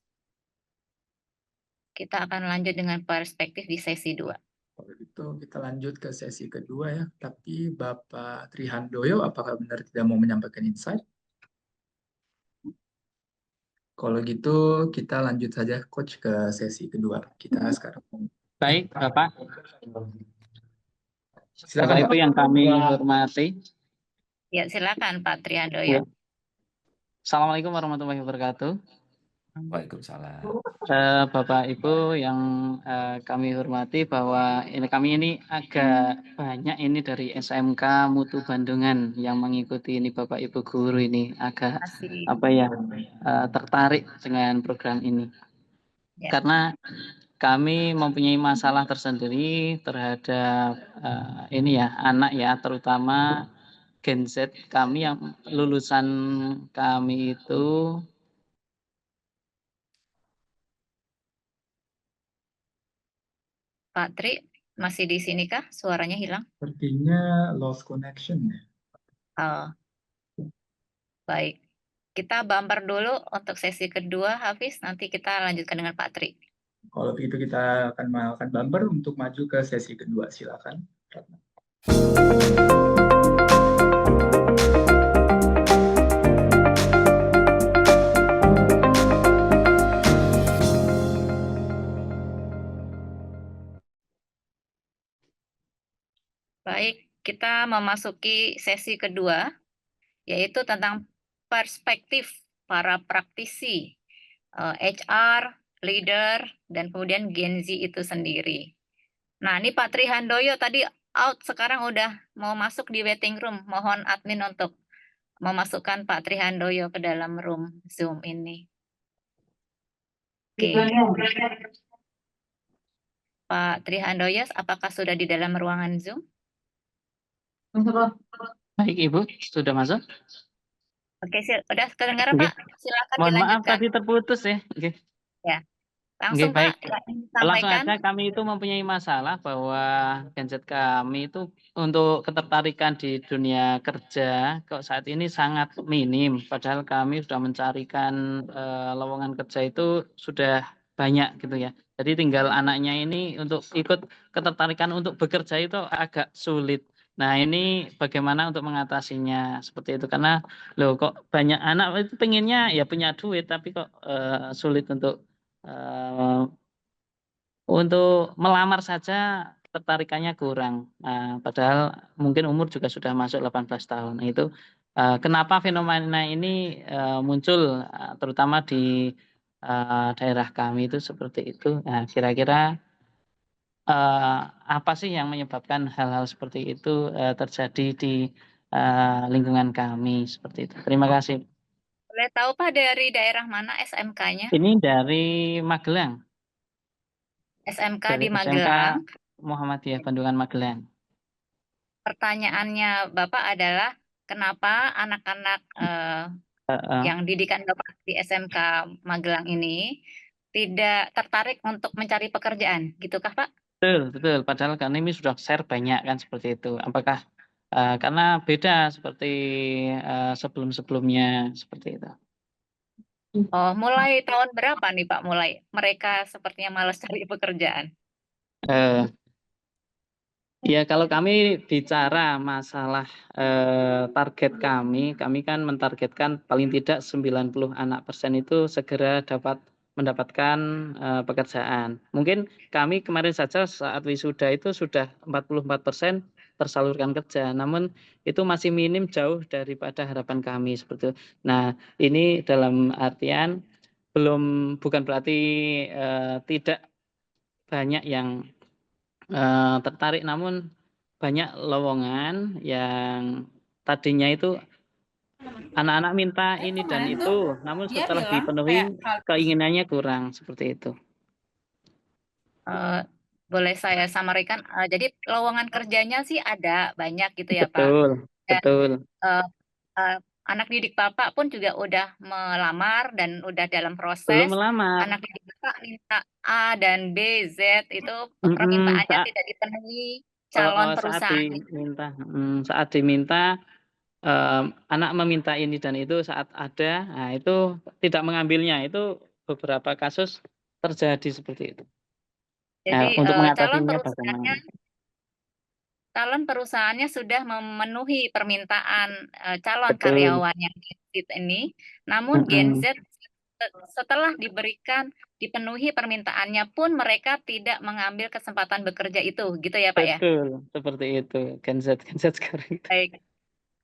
S2: Kita akan lanjut dengan perspektif di sesi 2.
S1: Kalau gitu kita lanjut ke sesi kedua ya. Tapi Bapak Trihandoyo, apakah benar tidak mau menyampaikan insight? Kalau gitu kita lanjut saja Coach ke sesi kedua kita sekarang.
S5: Baik, Bapak.
S1: Silakan,
S5: Bapak
S1: Pak.
S5: Ibu yang kami hormati.
S2: Ya, silakan Pak Trihandoyo.
S5: Assalamualaikum warahmatullahi wabarakatuh.
S3: Waalaikumsalam.
S5: Bapak Ibu yang kami hormati, bahwa kami ini agak banyak ini dari SMK Mutu Bandungan yang mengikuti ini, Bapak Ibu guru ini agak tertarik dengan program ini.
S2: Ya.
S5: Karena kami mempunyai masalah tersendiri terhadap anak ya, terutama Gen Z kami yang lulusan kami itu
S2: Pak Tri, masih di sini kah? Suaranya hilang?
S1: Sepertinya lost connection ya.
S2: Baik. Kita bumper dulu untuk sesi kedua, Hafiz. Nanti kita lanjutkan dengan Pak Tri.
S1: Kalau begitu kita akan melakukan bumper untuk maju ke sesi kedua. Silakan.
S2: Baik, kita memasuki sesi kedua, yaitu tentang perspektif para praktisi HR, leader, dan kemudian Gen Z itu sendiri. Nah, ini Pak Trihandoyo tadi out, sekarang udah mau masuk di waiting room. Mohon admin untuk memasukkan Pak Trihandoyo ke dalam room Zoom ini. Oke. Pak Trihandoyas, apakah sudah di dalam ruangan Zoom?
S5: Baik, Ibu, sudah masuk?
S2: Oke, udah kedengaran
S5: Oke.
S2: Pak? Silakan
S5: Mohon maaf
S2: dilanjutkan.
S5: tadi terputus ya. Oke.
S2: Ya,
S5: Oke,
S2: langsung
S5: baik.
S2: Pak, ingin
S5: Langsung
S2: sampaikan.
S5: aja, kami itu mempunyai masalah bahwa genset kami itu untuk ketertarikan di dunia kerja kok saat ini sangat minim. Padahal kami sudah mencarikan lowongan kerja itu sudah banyak gitu ya. Jadi tinggal anaknya ini untuk ikut ketertarikan untuk bekerja itu agak sulit. Nah ini bagaimana untuk mengatasinya seperti itu karena loh kok banyak anak itu pengennya ya punya duit tapi kok sulit untuk melamar saja tertarikannya kurang. Padahal mungkin umur juga sudah masuk 18 tahun. Nah, itu kenapa fenomena ini muncul terutama di daerah kami itu seperti itu. Nah, kira-kira apa sih yang menyebabkan hal-hal seperti itu terjadi di lingkungan kami seperti itu. Terima kasih.
S2: Boleh tahu Pak dari daerah mana SMK-nya?
S5: Ini dari Magelang,
S2: SMK
S5: dari
S2: di
S5: SMK
S2: Magelang.
S5: Muhammadiyah Bandungan Magelang.
S2: Pertanyaannya Bapak adalah kenapa anak-anak yang didikan Bapak di SMK Magelang ini tidak tertarik untuk mencari pekerjaan, gitukah Pak?
S5: Betul, betul. Padahal kan ini sudah share banyak kan seperti itu. Apakah karena beda seperti sebelum-sebelumnya seperti itu.
S2: Oh, mulai tahun berapa nih Pak mulai mereka sepertinya malas cari pekerjaan?
S5: Eh, Ya kalau kami bicara masalah target kami kan mentargetkan paling tidak 90% itu segera dapat mendapatkan pekerjaan. Mungkin kami kemarin saja saat wisuda itu sudah 44% tersalurkan kerja, namun itu masih minim jauh daripada harapan kami seperti itu. Nah, ini dalam artian bukan berarti tidak banyak yang tertarik, namun banyak lowongan yang tadinya itu anak-anak minta ini dan itu, namun setelah dipenuhi keinginannya kurang seperti itu.
S2: Boleh saya samarkan, jadi lowongan kerjanya sih ada banyak gitu ya Pak.
S5: Betul,
S2: Dan
S5: betul.
S2: anak didik Bapak pun juga udah melamar dan udah dalam
S5: Belum
S2: proses.
S5: melamar.
S2: Anak didik Bapak minta A dan B, Z itu
S5: Mm-mm,
S2: permintaannya tidak dipenuhi calon perusahaan.
S5: saat diminta anak meminta ini dan itu saat ada, nah itu tidak mengambilnya, itu beberapa kasus terjadi seperti itu.
S2: Jadi
S5: Untuk
S2: calon
S5: mengatasinya bagaimana?
S2: perusahaannya sudah memenuhi permintaan calon
S5: Betul.
S2: karyawan yang Gen Z ini, namun Gen Z setelah dipenuhi permintaannya pun mereka tidak mengambil kesempatan bekerja itu, gitu ya Pak ya?
S5: Betul, seperti itu. Gen Z sekarang itu.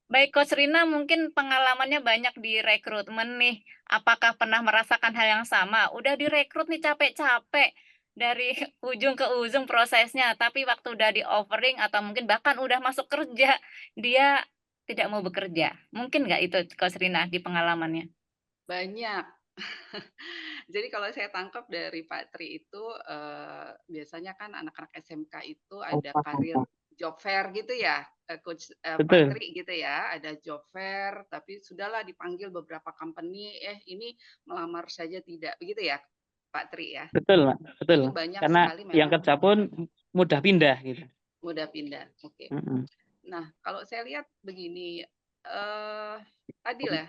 S2: Baik, Coach Rina mungkin pengalamannya banyak di rekrutmen nih. Apakah pernah merasakan hal yang sama? Udah direkrut nih capek-capek dari ujung ke ujung prosesnya, tapi waktu udah di offering atau mungkin bahkan udah masuk kerja, dia tidak mau bekerja. Mungkin nggak itu Coach Rina di pengalamannya?
S4: Banyak. Jadi kalau saya tangkap dari Pak Tri itu biasanya kan anak-anak SMK itu ada karir job fair gitu ya, Coach Pak Tri gitu ya, ada job fair, tapi sudahlah dipanggil beberapa company, ini melamar saja tidak, begitu ya, Pak Tri ya?
S5: Betul, Pak. Betul.
S4: Itu banyak
S5: Karena
S4: sekali
S5: yang
S4: memang
S5: kerja pun mudah pindah gitu.
S4: mudah pindah. Oke. Nah, kalau saya lihat begini, tadi lah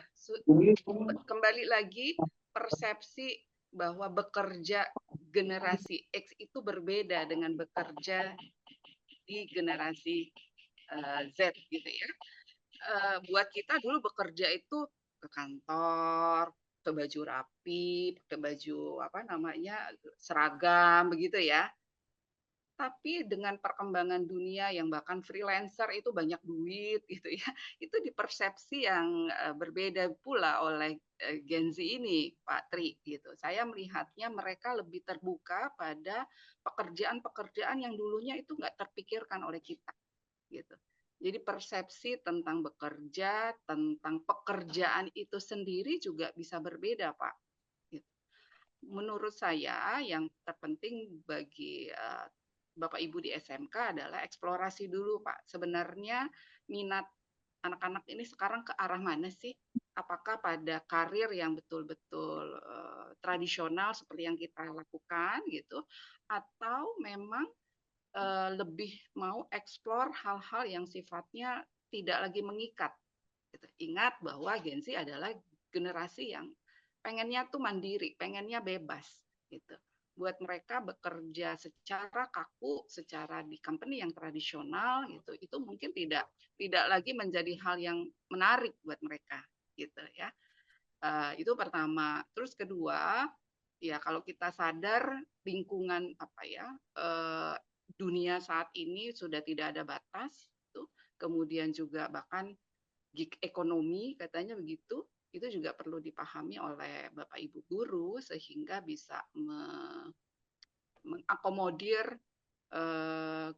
S4: kembali lagi persepsi bahwa bekerja generasi X itu berbeda dengan bekerja di generasi Z gitu ya. Buat kita dulu bekerja itu ke kantor, ke baju rapi, ke baju apa namanya seragam begitu ya. Tapi dengan perkembangan dunia yang bahkan freelancer itu banyak duit gitu ya, itu dipersepsi yang berbeda pula oleh Gen Z ini, Pak Tri gitu. Saya melihatnya mereka lebih terbuka pada pekerjaan-pekerjaan yang dulunya itu nggak terpikirkan oleh kita gitu. Jadi persepsi tentang bekerja, tentang pekerjaan itu sendiri juga bisa berbeda, Pak. Gitu. menurut saya yang terpenting bagi Bapak Ibu di SMK adalah eksplorasi dulu, Pak. Sebenarnya minat anak-anak ini sekarang ke arah mana sih? Apakah pada karir yang betul-betul tradisional seperti yang kita lakukan gitu, atau memang lebih mau eksplor hal-hal yang sifatnya tidak lagi mengikat. Gitu. Ingat bahwa Gen Z adalah generasi yang pengennya tuh mandiri, pengennya bebas gitu. Buat mereka bekerja secara kaku, secara di company yang tradisional gitu, itu mungkin tidak lagi menjadi hal yang menarik buat mereka gitu ya. Itu pertama. Terus kedua, ya kalau kita sadar lingkungan dunia saat ini sudah tidak ada batas, tuh. Kemudian juga bahkan gig ekonomi katanya begitu, itu juga perlu dipahami oleh Bapak Ibu guru sehingga bisa mengakomodir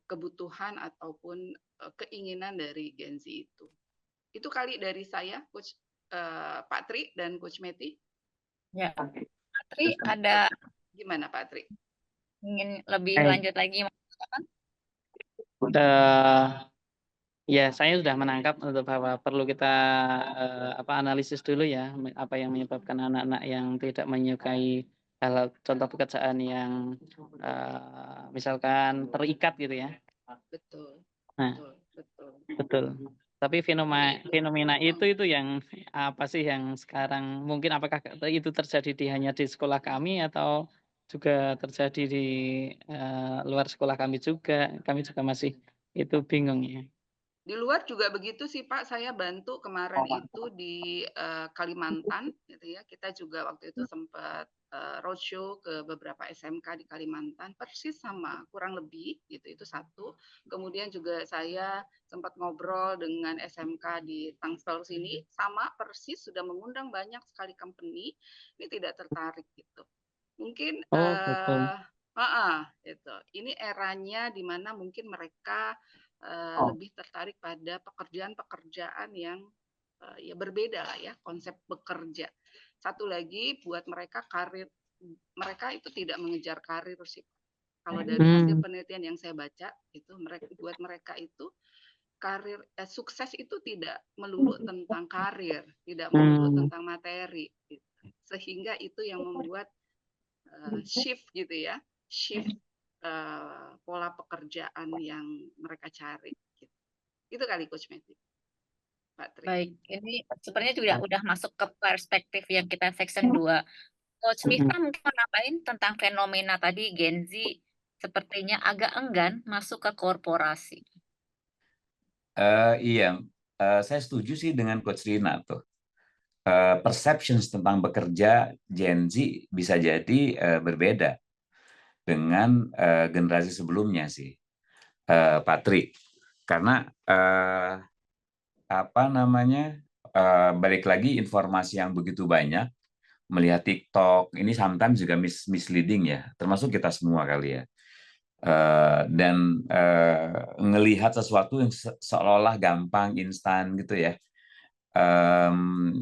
S4: kebutuhan ataupun keinginan dari Gen Z itu. Itu kali dari saya, Coach Pak Tri dan Coach Meti.
S2: Ya, Pak Tri ada
S4: Gimana Pak Tri?
S2: ingin lebih lanjut lagi?
S5: Ya, saya sudah menangkap untuk bahwa perlu kita analisis dulu ya, apa yang menyebabkan anak-anak yang tidak menyukai hal contoh pekerjaan yang misalkan terikat gitu ya.
S4: Betul.
S5: Nah, betul. Tapi fenomena itu yang apa sih yang sekarang mungkin apakah itu terjadi hanya di sekolah kami atau juga terjadi di luar sekolah kami juga? Kami juga masih itu bingung ya.
S4: Di luar juga begitu sih Pak, saya bantu kemarin itu di Kalimantan gitu ya. Kita juga waktu itu sempat roadshow ke beberapa SMK di Kalimantan, persis sama kurang lebih gitu, itu satu. Kemudian juga saya sempat ngobrol dengan SMK di Tangsel sini, sama persis sudah mengundang banyak sekali company, ini tidak tertarik gitu. Mungkin gitu. Ini eranya di mana mungkin mereka lebih tertarik pada pekerjaan-pekerjaan yang ya berbeda lah ya, konsep bekerja. Satu lagi buat mereka karir, mereka itu tidak mengejar karir sih. Kalau dari hasil penelitian yang saya baca itu buat mereka itu karir sukses itu tidak melulu tentang karir, tidak melulu tentang materi gitu. Sehingga itu yang membuat shift gitu ya, shift pola pekerjaan yang mereka cari. Gitu. Itu kali Coach Meti. Pak Tri.
S2: Baik, ini sebenarnya juga udah masuk ke perspektif yang kita section 2. Coach Miftah mungkin mau nambahin tentang fenomena tadi Gen Z sepertinya agak enggan masuk ke korporasi.
S3: Iya, saya setuju sih dengan Coach Rina tuh. Perceptions tentang bekerja Gen Z bisa jadi berbeda dengan generasi sebelumnya sih, Patrick. Karena balik lagi informasi yang begitu banyak, melihat TikTok ini sometimes juga misleading ya, termasuk kita semua kali ya. Dan ngelihat sesuatu yang seolah-olah gampang, instan gitu ya,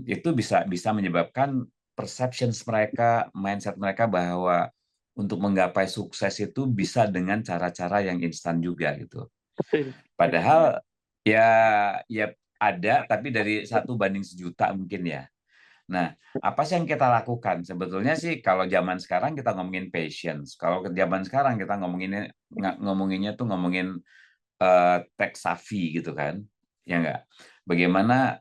S3: itu bisa menyebabkan perceptions mereka, mindset mereka bahwa untuk menggapai sukses itu bisa dengan cara-cara yang instan juga gitu. Padahal ya ada, tapi dari 1 banding 1.000.000 mungkin ya. Nah, apa sih yang kita lakukan? Sebetulnya sih kalau zaman sekarang kita ngomongin patience. Kalau ke zaman sekarang kita ngomonginnya tuh ngomongin tech savvy gitu kan. Ya enggak? Bagaimana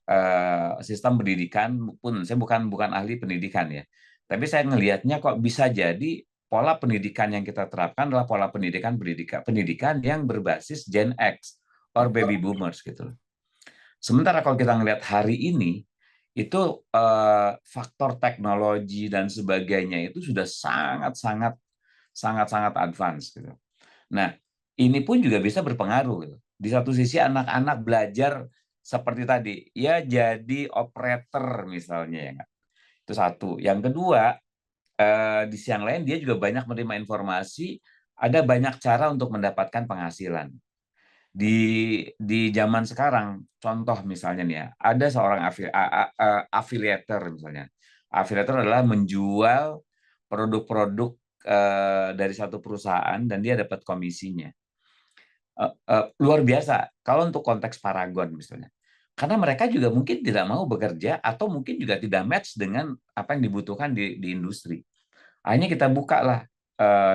S3: sistem pendidikan pun, saya bukan ahli pendidikan ya. Tapi saya ngelihatnya kok bisa jadi pola pendidikan yang kita terapkan adalah pola pendidikan yang berbasis Gen X or baby boomers gitu. Sementara kalau kita ngelihat hari ini itu faktor teknologi dan sebagainya itu sudah sangat advance gitu. Nah, ini pun juga bisa berpengaruh gitu. Di satu sisi anak-anak belajar seperti tadi, ya jadi operator misalnya ya enggak. Itu satu. Yang kedua, di sisi yang lain dia juga banyak menerima informasi, ada banyak cara untuk mendapatkan penghasilan. Di zaman sekarang, contoh misalnya nih ya, ada seorang affiliator misalnya. Affiliator adalah menjual produk-produk dari satu perusahaan dan dia dapat komisinya. Luar biasa kalau untuk konteks Paragon misalnya. Karena mereka juga mungkin tidak mau bekerja atau mungkin juga tidak match dengan apa yang dibutuhkan di industri. Akhirnya kita buka lah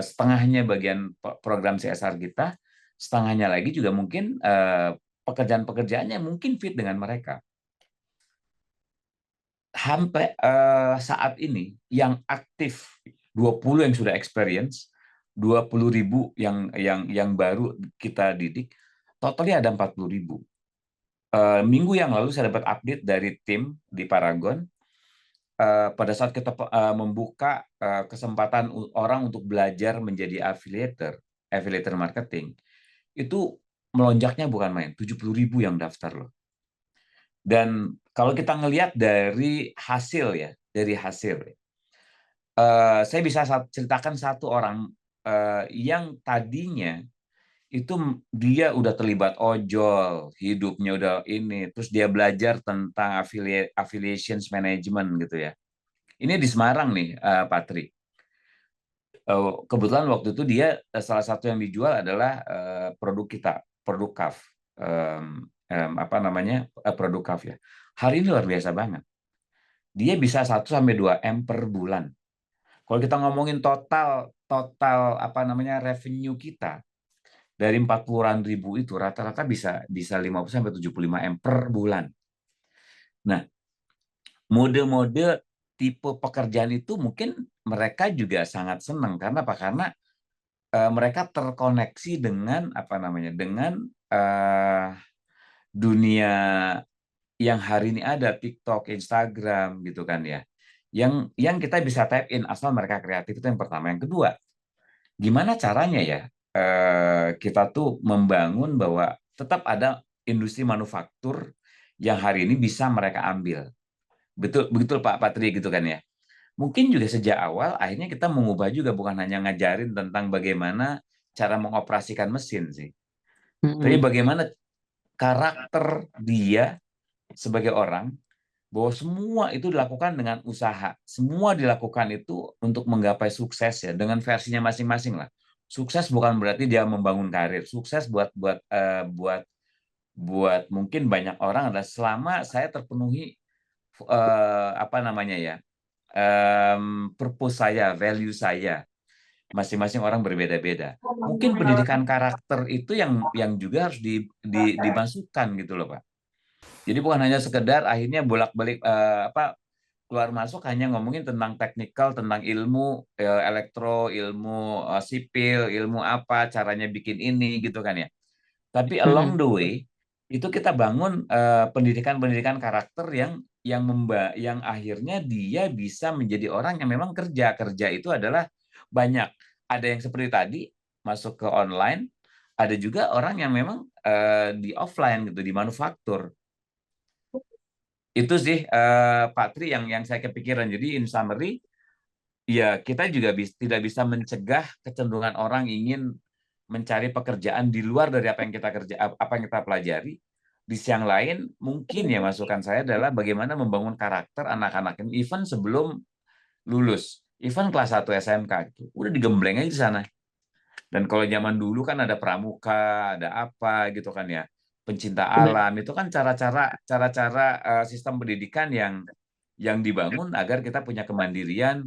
S3: setengahnya bagian program CSR kita, setengahnya lagi juga mungkin pekerjaan-pekerjaannya mungkin fit dengan mereka. Sampai saat ini yang aktif 20 yang sudah experience, 20.000 yang baru kita didik, totalnya ada 40.000. Minggu yang lalu saya dapat update dari tim di Paragon. Pada saat kita membuka kesempatan orang untuk belajar menjadi affiliator marketing, itu melonjaknya bukan main, 70.000 yang daftar loh. Dan kalau kita ngelihat dari hasil ya, saya bisa ceritakan satu orang yang tadinya itu dia udah terlibat ojol, hidupnya udah ini, terus dia belajar tentang affiliations management gitu ya. Ini di Semarang nih, Patri. Kebetulan waktu itu dia salah satu yang dijual adalah produk kita, produk CAF. Produk CAF ya. Hari ini luar biasa banget. Dia bisa 1-2 M per bulan. Kalau kita ngomongin total revenue kita, dari 40-an ribu itu rata-rata bisa 50-75 M per bulan. Nah, mode-mode tipe pekerjaan itu mungkin mereka juga sangat senang karena apa? Karena mereka terkoneksi dengan dunia yang hari ini ada, TikTok, Instagram gitu kan ya. Yang kita bisa tap in asal mereka kreatif, itu yang pertama. Yang kedua, gimana caranya ya kita tuh membangun bahwa tetap ada industri manufaktur yang hari ini bisa mereka ambil. Betul Pak Patri gitu kan ya. Mungkin juga sejak awal akhirnya kita mengubah juga, bukan hanya ngajarin tentang bagaimana cara mengoperasikan mesin sih. Tapi bagaimana karakter dia sebagai orang, bahwa semua itu dilakukan dengan usaha. Semua dilakukan itu untuk menggapai sukses ya, dengan versinya masing-masing lah. Sukses bukan berarti dia membangun karir. Sukses buat mungkin banyak orang adalah selama saya terpenuhi purpose saya, value saya. Masing-masing orang berbeda-beda. Mungkin pendidikan karakter itu yang juga harus dimasukkan gitu loh, Pak. Jadi bukan hanya sekedar akhirnya bolak-balik keluar masuk hanya ngomongin tentang teknikal, tentang ilmu elektro, ilmu sipil, ilmu apa, caranya bikin ini gitu kan ya. Tapi along the way itu kita bangun pendidikan karakter yang akhirnya dia bisa menjadi orang yang memang kerja itu adalah banyak. Ada yang seperti tadi masuk ke online, ada juga orang yang memang di offline gitu, di manufaktur. Itu sih Pak Tri yang saya kepikiran. Jadi in summary, ya kita juga tidak bisa mencegah kecenderungan orang ingin mencari pekerjaan di luar dari apa yang kita pelajari. Di siang lain, mungkin ya masukan saya adalah bagaimana membangun karakter anak-anak ini even sebelum lulus, even kelas 1 SMK gitu. Udah digembleng aja di sana. Dan kalau zaman dulu kan ada pramuka, ada apa gitu kan ya, pencinta alam, itu kan cara-cara sistem pendidikan yang dibangun agar kita punya kemandirian,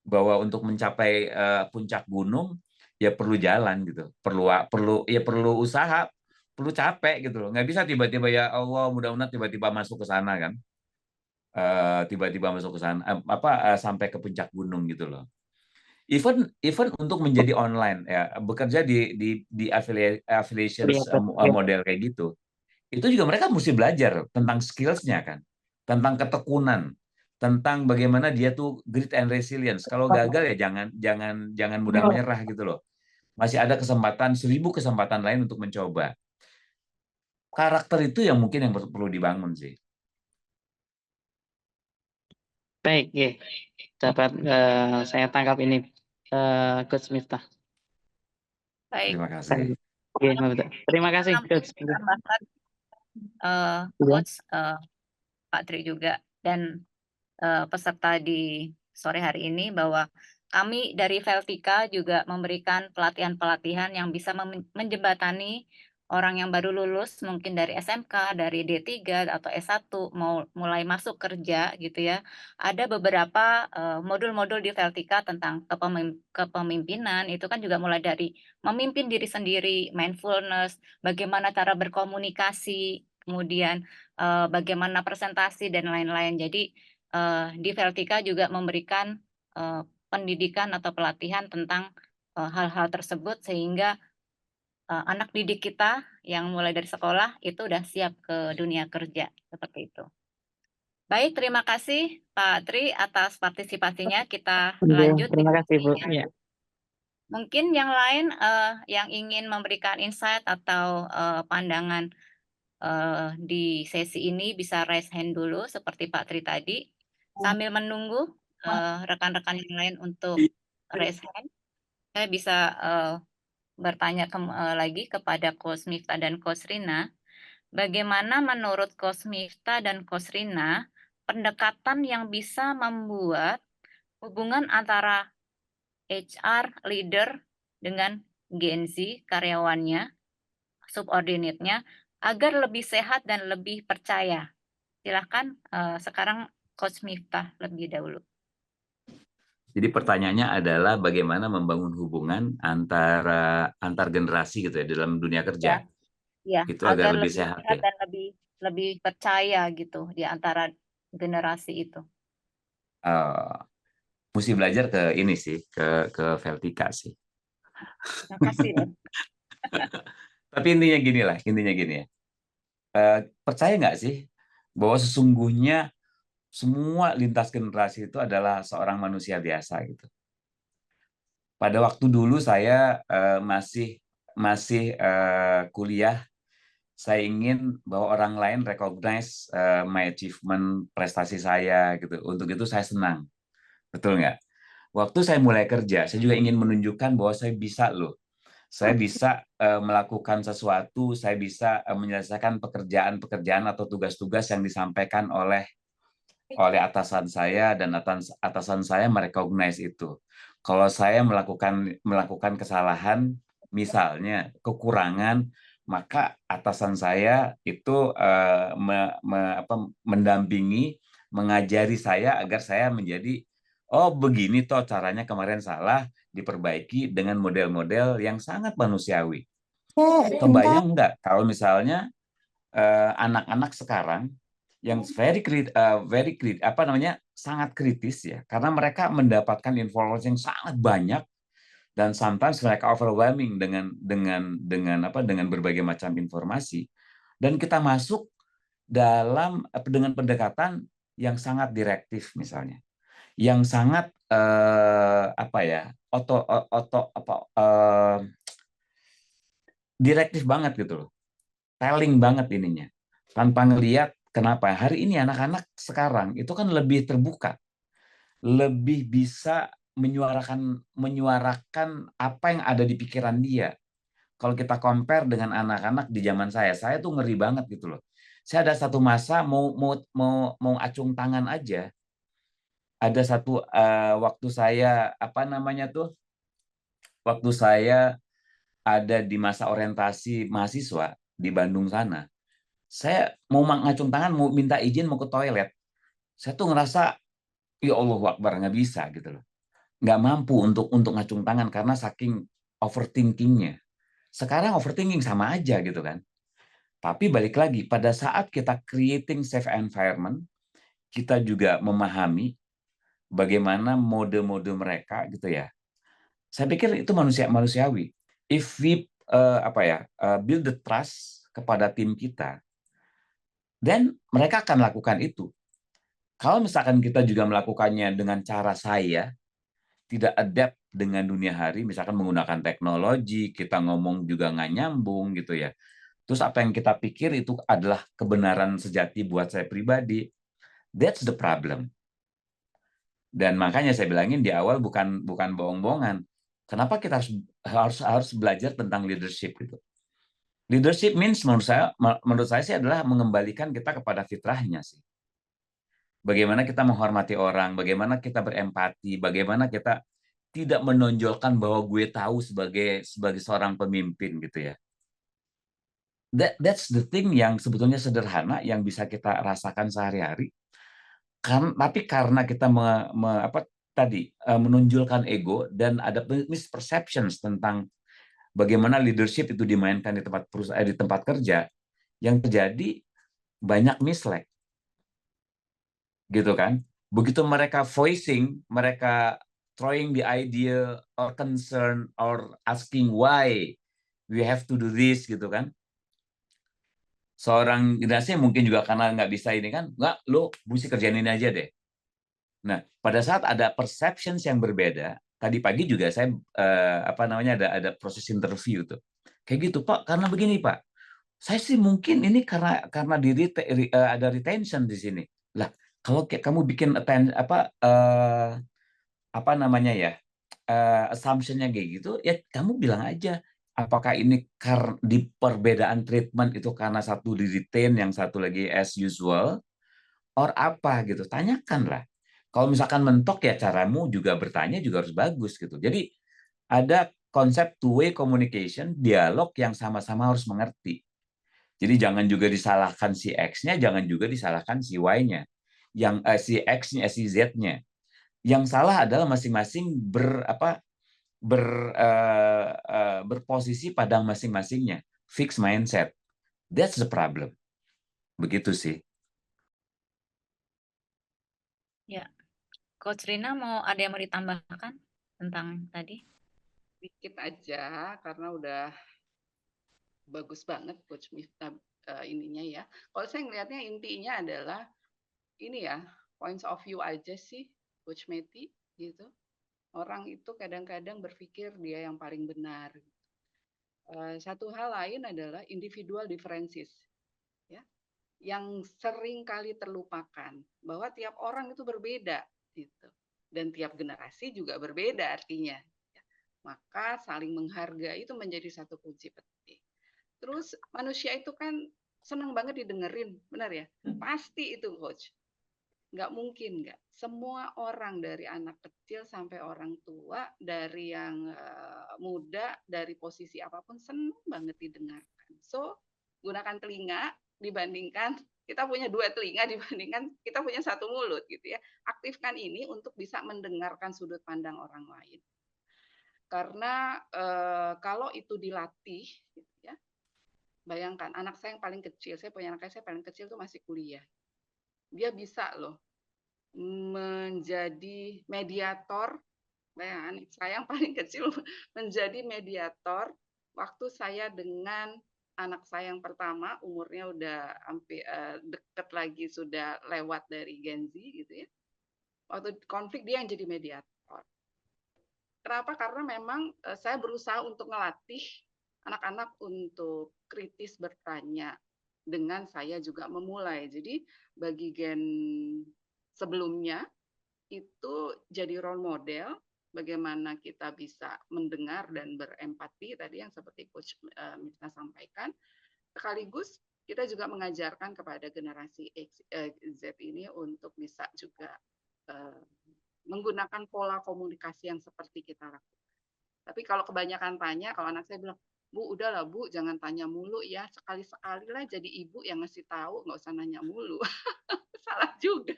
S3: bahwa untuk mencapai puncak gunung ya perlu jalan gitu, perlu usaha, perlu capek gitu loh. Nggak bisa tiba-tiba ya Allah mudah-mudahan tiba-tiba masuk ke sana kan, tiba-tiba masuk ke sana sampai ke puncak gunung gitu loh. Even untuk menjadi online ya, bekerja di affiliation model kayak gitu, itu juga mereka mesti belajar tentang skills-nya kan, tentang ketekunan, tentang bagaimana dia tuh grit and resilience. Kalau gagal ya jangan mudah menyerah gitu loh. Masih ada 1000 kesempatan lain untuk mencoba. Karakter itu yang mungkin yang perlu dibangun sih.
S5: Baik, ya. Dapat saya tangkap ini, Coach Miftah.
S2: Baik.
S3: Terima kasih.
S5: Terima kasih, Coach.
S2: Coach, Pak Tri juga, dan peserta di sore hari ini, bahwa kami dari Veltika juga memberikan pelatihan-pelatihan yang bisa menjembatani orang yang baru lulus mungkin dari SMK, dari D3 atau S1 mau mulai masuk kerja gitu ya. Ada beberapa modul-modul di Veltika tentang kepemimpinan, itu kan juga mulai dari memimpin diri sendiri, mindfulness, bagaimana cara berkomunikasi, kemudian bagaimana presentasi dan lain-lain. Jadi di Veltika juga memberikan pendidikan atau pelatihan tentang hal-hal tersebut sehingga anak didik kita yang mulai dari sekolah itu udah siap ke dunia kerja seperti itu. Baik, terima kasih Pak Tri atas partisipasinya. Kita lanjut.
S5: Terima kasih Bu. Ya.
S2: Mungkin yang lain yang ingin memberikan insight atau pandangan di sesi ini bisa raise hand dulu seperti Pak Tri tadi. Sambil menunggu rekan-rekan yang lain untuk raise hand, saya bisa bertanya lagi kepada Coach Miftah dan Coach Rina, bagaimana menurut Coach Miftah dan Coach Rina pendekatan yang bisa membuat hubungan antara HR leader dengan Gen Z karyawannya, subordinate-nya, agar lebih sehat dan lebih percaya. Silahkan sekarang Coach Miftah lebih dahulu.
S3: Jadi pertanyaannya adalah bagaimana membangun hubungan antar generasi gitu ya dalam dunia kerja.
S2: Ya,
S3: Itu agar lebih sehat ya.
S2: dan lebih percaya gitu di antara generasi itu.
S3: Mesti belajar ke ini sih, ke Veltika sih.
S2: Terima kasih ya.
S3: Tapi intinya gini ya. Percaya nggak sih bahwa sesungguhnya semua lintas generasi itu adalah seorang manusia biasa gitu. Pada waktu dulu saya masih kuliah, saya ingin bahwa orang lain recognize my achievement, prestasi saya gitu. Untuk itu saya senang, betul nggak? Waktu saya mulai kerja, saya juga ingin menunjukkan bahwa saya bisa loh. Saya bisa melakukan sesuatu, saya bisa menyelesaikan pekerjaan-pekerjaan atau tugas-tugas yang disampaikan oleh atasan saya, dan atasan saya merecognize itu. Kalau saya melakukan kesalahan, misalnya kekurangan, maka atasan saya itu mendampingi, mengajari saya agar saya menjadi, oh begini toh caranya kemarin salah, diperbaiki dengan model-model yang sangat manusiawi. Kebayang nggak kalau misalnya anak-anak sekarang yang sangat kritis ya, karena mereka mendapatkan informasi yang sangat banyak dan sometimes mereka overwhelming dengan berbagai macam informasi, dan kita masuk dengan pendekatan yang sangat direktif misalnya, yang sangat direktif banget gitu loh, telling banget ininya, tanpa ngelihat. Kenapa? Hari ini anak-anak sekarang itu kan lebih terbuka, lebih bisa menyuarakan apa yang ada di pikiran dia. Kalau kita compare dengan anak-anak di zaman saya tuh ngeri banget gitu loh. Saya ada satu masa mau acung tangan aja. Ada satu waktu saya waktu saya ada di masa orientasi mahasiswa di Bandung sana. Saya mau ngacung tangan, mau minta izin, mau ke toilet. Saya tuh ngerasa, ya Allahu Akbar, nggak bisa gitu loh. Nggak mampu untuk ngacung tangan karena saking overthinkingnya. Sekarang overthinking sama aja gitu kan. Tapi balik lagi, pada saat kita creating safe environment, kita juga memahami bagaimana mode-mode mereka gitu ya. Saya pikir itu manusiawi. If we build the trust kepada tim kita, dan mereka akan lakukan itu. Kalau misalkan kita juga melakukannya dengan cara saya, tidak adapt dengan dunia hari, misalkan menggunakan teknologi, kita ngomong juga nggak nyambung gitu ya. Terus apa yang kita pikir itu adalah kebenaran sejati buat saya pribadi. That's the problem. Dan makanya saya bilangin di awal bukan bohong-bohongan. Kenapa kita harus belajar tentang leadership gitu. Leadership means menurut saya sih adalah mengembalikan kita kepada fitrahnya sih. Bagaimana kita menghormati orang, bagaimana kita berempati, bagaimana kita tidak menonjolkan bahwa gue tahu sebagai seorang pemimpin gitu ya. That's the thing yang sebetulnya sederhana yang bisa kita rasakan sehari-hari. Tapi karena kita menonjolkan ego dan ada misperceptions tentang bagaimana leadership itu dimainkan di tempat perusahaan, di tempat kerja, yang terjadi banyak mislead, gitu kan? Begitu mereka voicing, mereka throwing the idea or concern or asking why we have to do this, gitu kan? Seorang generasi mungkin juga karena nggak bisa ini kan, nggak, lo mesti kerjain ini aja deh. Nah, pada saat ada perceptions yang berbeda, tadi pagi juga saya ada proses interview tuh. Kayak gitu, Pak, karena begini, Pak. Saya sih mungkin ini karena ada retention di sini. Lah, kalau kamu bikin assumption-nya kayak gitu, ya kamu bilang aja apakah ini di perbedaan treatment itu karena satu di retain, yang satu lagi as usual, or apa gitu. Tanyakanlah. Kalau misalkan mentok ya caramu juga bertanya juga harus bagus gitu. Jadi ada konsep two-way communication, dialog yang sama-sama harus mengerti. Jadi jangan juga disalahkan si X-nya, jangan juga disalahkan si Y-nya. Yang si X-nya, si Z-nya. Yang salah adalah masing-masing berposisi pada masing-masingnya. Fixed mindset. That's the problem. Begitu sih.
S2: Ya, Coach Rina ada yang mau ditambahkan tentang tadi?
S4: Dikit aja, karena udah bagus banget Coach Miftah ininya ya. Kalau saya ngelihatnya intinya adalah ini ya, points of view aja sih Coach Meti gitu. Orang itu kadang-kadang berpikir dia yang paling benar. Satu hal lain adalah individual differences, ya, yang sering kali terlupakan bahwa tiap orang itu berbeda, gitu, dan tiap generasi juga berbeda artinya. Ya. Maka saling menghargai itu menjadi satu kunci penting. Terus manusia itu kan senang banget didengerin, benar ya? Pasti itu Coach. Nggak mungkin nggak. Semua orang dari anak kecil sampai orang tua, dari yang muda, dari posisi apapun senang banget didengarkan. So, gunakan telinga dibandingkan kita punya 2 telinga dibandingkan kita punya 1 mulut gitu ya. Aktifkan ini untuk bisa mendengarkan sudut pandang orang lain. Karena kalau itu dilatih gitu ya. Bayangkan anak saya yang paling kecil, saya punya anak saya paling kecil tuh masih kuliah. Dia bisa loh menjadi mediator. Bayangkan saya yang paling kecil menjadi mediator waktu saya dengan anak saya yang pertama, umurnya udah hampir deket lagi, sudah lewat dari Gen Z gitu ya. Waktu konflik dia yang jadi mediator. Kenapa? Karena memang saya berusaha untuk ngelatih anak-anak untuk kritis bertanya dengan saya juga memulai. Jadi bagi gen sebelumnya itu jadi role model bagaimana kita bisa mendengar dan berempati tadi yang seperti Coach Miftah sampaikan. Sekaligus kita juga mengajarkan kepada generasi Z ini untuk bisa juga menggunakan pola komunikasi yang seperti kita lakukan. Tapi kalau kebanyakan tanya, kalau anak saya bilang, Bu, udahlah Bu, jangan tanya mulu ya, sekali-sekali lah jadi ibu yang ngasih tahu, nggak usah nanya mulu. Salah juga.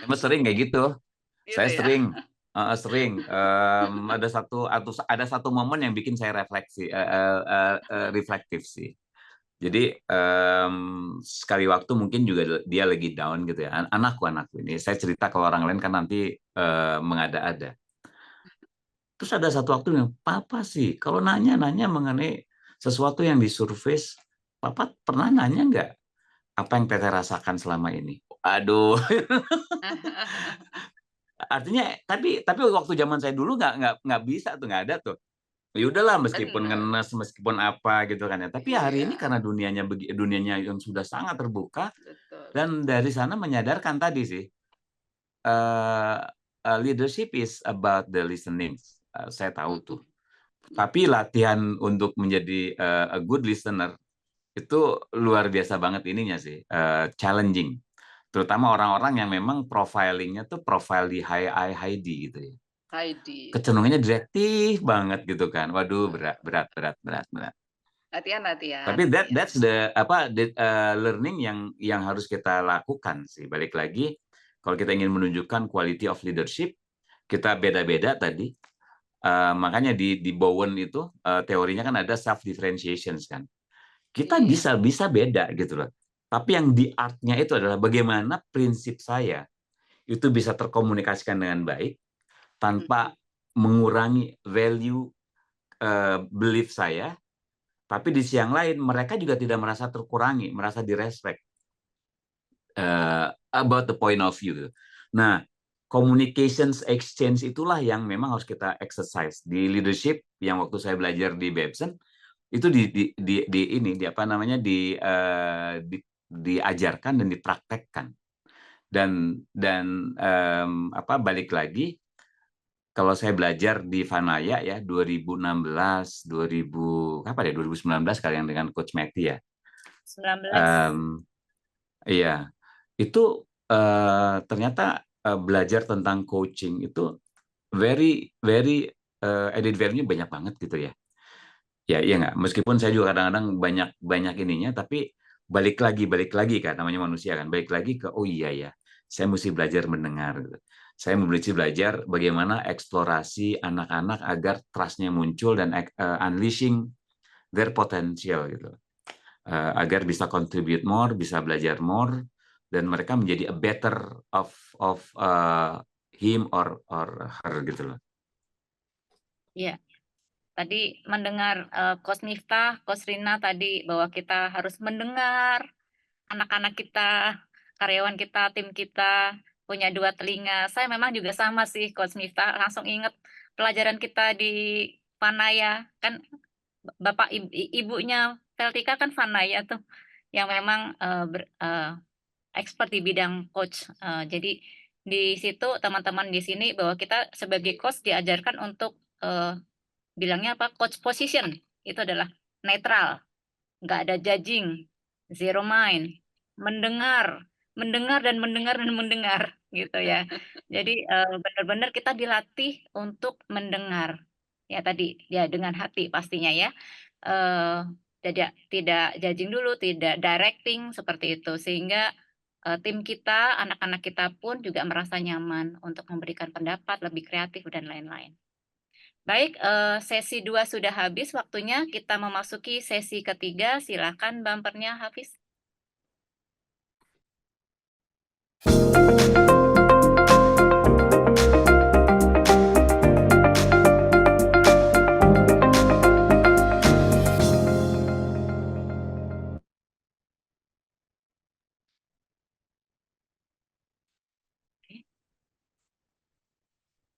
S3: Emang sering kayak gitu.
S4: Gitu
S3: Saya
S4: ya?
S3: sering. Ada satu momen yang bikin saya reflektif sih. Jadi sekali waktu mungkin juga dia lagi down gitu ya. Anakku ini. Saya cerita ke orang lain kan nanti mengada-ada. Terus ada satu waktu yang, Papa sih, kalau nanya mengenai sesuatu yang disurface, Papa pernah nanya nggak apa yang Teteh rasakan selama ini? Aduh. Artinya, tapi waktu zaman saya dulu nggak bisa tuh, nggak ada tuh. Ya udahlah, meskipun ngenes, meskipun apa gitu kan ya. Tapi hari ini karena dunianya yang sudah sangat terbuka,
S4: Betul.
S3: dan dari sana menyadarkan tadi sih, leadership is about the listening. Saya tahu tuh. Tapi latihan untuk menjadi a good listener itu luar biasa banget ininya sih, challenging. Terutama orang-orang yang memang profilingnya tuh profile di high D gitu ya.
S4: Heidi.
S3: Kecenderungannya direktif banget gitu kan. Waduh, berat.
S4: Latihan.
S3: Tapi that's the learning yang harus kita lakukan sih. Balik lagi, kalau kita ingin menunjukkan quality of leadership, kita beda-beda tadi. Makanya di Bowen itu teorinya kan ada self differentiations kan. Kita bisa beda gitu loh. Tapi yang di artnya itu adalah bagaimana prinsip saya itu bisa terkomunikasikan dengan baik tanpa mengurangi value belief saya, tapi di sisi yang lain mereka juga tidak merasa terkurangi, merasa direspect about the point of view. Nah, communications exchange itulah yang memang harus kita exercise di leadership. Yang waktu saya belajar di Babson itu diajarkan dan dipraktekkan. Dan balik lagi, kalau saya belajar di Vanaya ya 2016, 2019 kali yang dengan Coach Mekti ya.
S2: 19.
S3: Iya, itu ternyata belajar tentang coaching itu very added value-nya banyak banget gitu ya. Ya iya nggak. Meskipun saya juga kadang-kadang banyak ininya, tapi balik lagi kan, namanya manusia kan. Balik lagi ke iya ya, saya mesti belajar mendengar. Gitu. Saya mesti belajar bagaimana eksplorasi anak-anak agar trust-nya muncul dan unleashing their potential gitu. Agar bisa contribute more, bisa belajar more, dan mereka menjadi a better of him or her gitu loh.
S2: Iya. Tadi mendengar Coach Miftah, Coach Rina tadi bahwa kita harus mendengar anak-anak kita, karyawan kita, tim kita, punya 2 telinga. Saya memang juga sama sih Coach Miftah, langsung ingat pelajaran kita di Vanaya, kan bapak ibunya Veltika kan Vanaya tuh, yang memang expert di bidang coach. Jadi di situ teman-teman di sini bahwa kita sebagai coach diajarkan untuk bilangnya apa, coach position itu adalah netral, nggak ada judging, zero mind, mendengar gitu ya. Jadi benar-benar kita dilatih untuk mendengar ya, tadi ya dengan hati pastinya ya. Tidak judging dulu, tidak directing seperti itu, sehingga tim kita, anak-anak kita pun juga merasa nyaman untuk memberikan pendapat lebih kreatif dan lain-lain. Baik, sesi 2 sudah habis waktunya, kita memasuki sesi ketiga. Silakan bumpernya, Hafiz.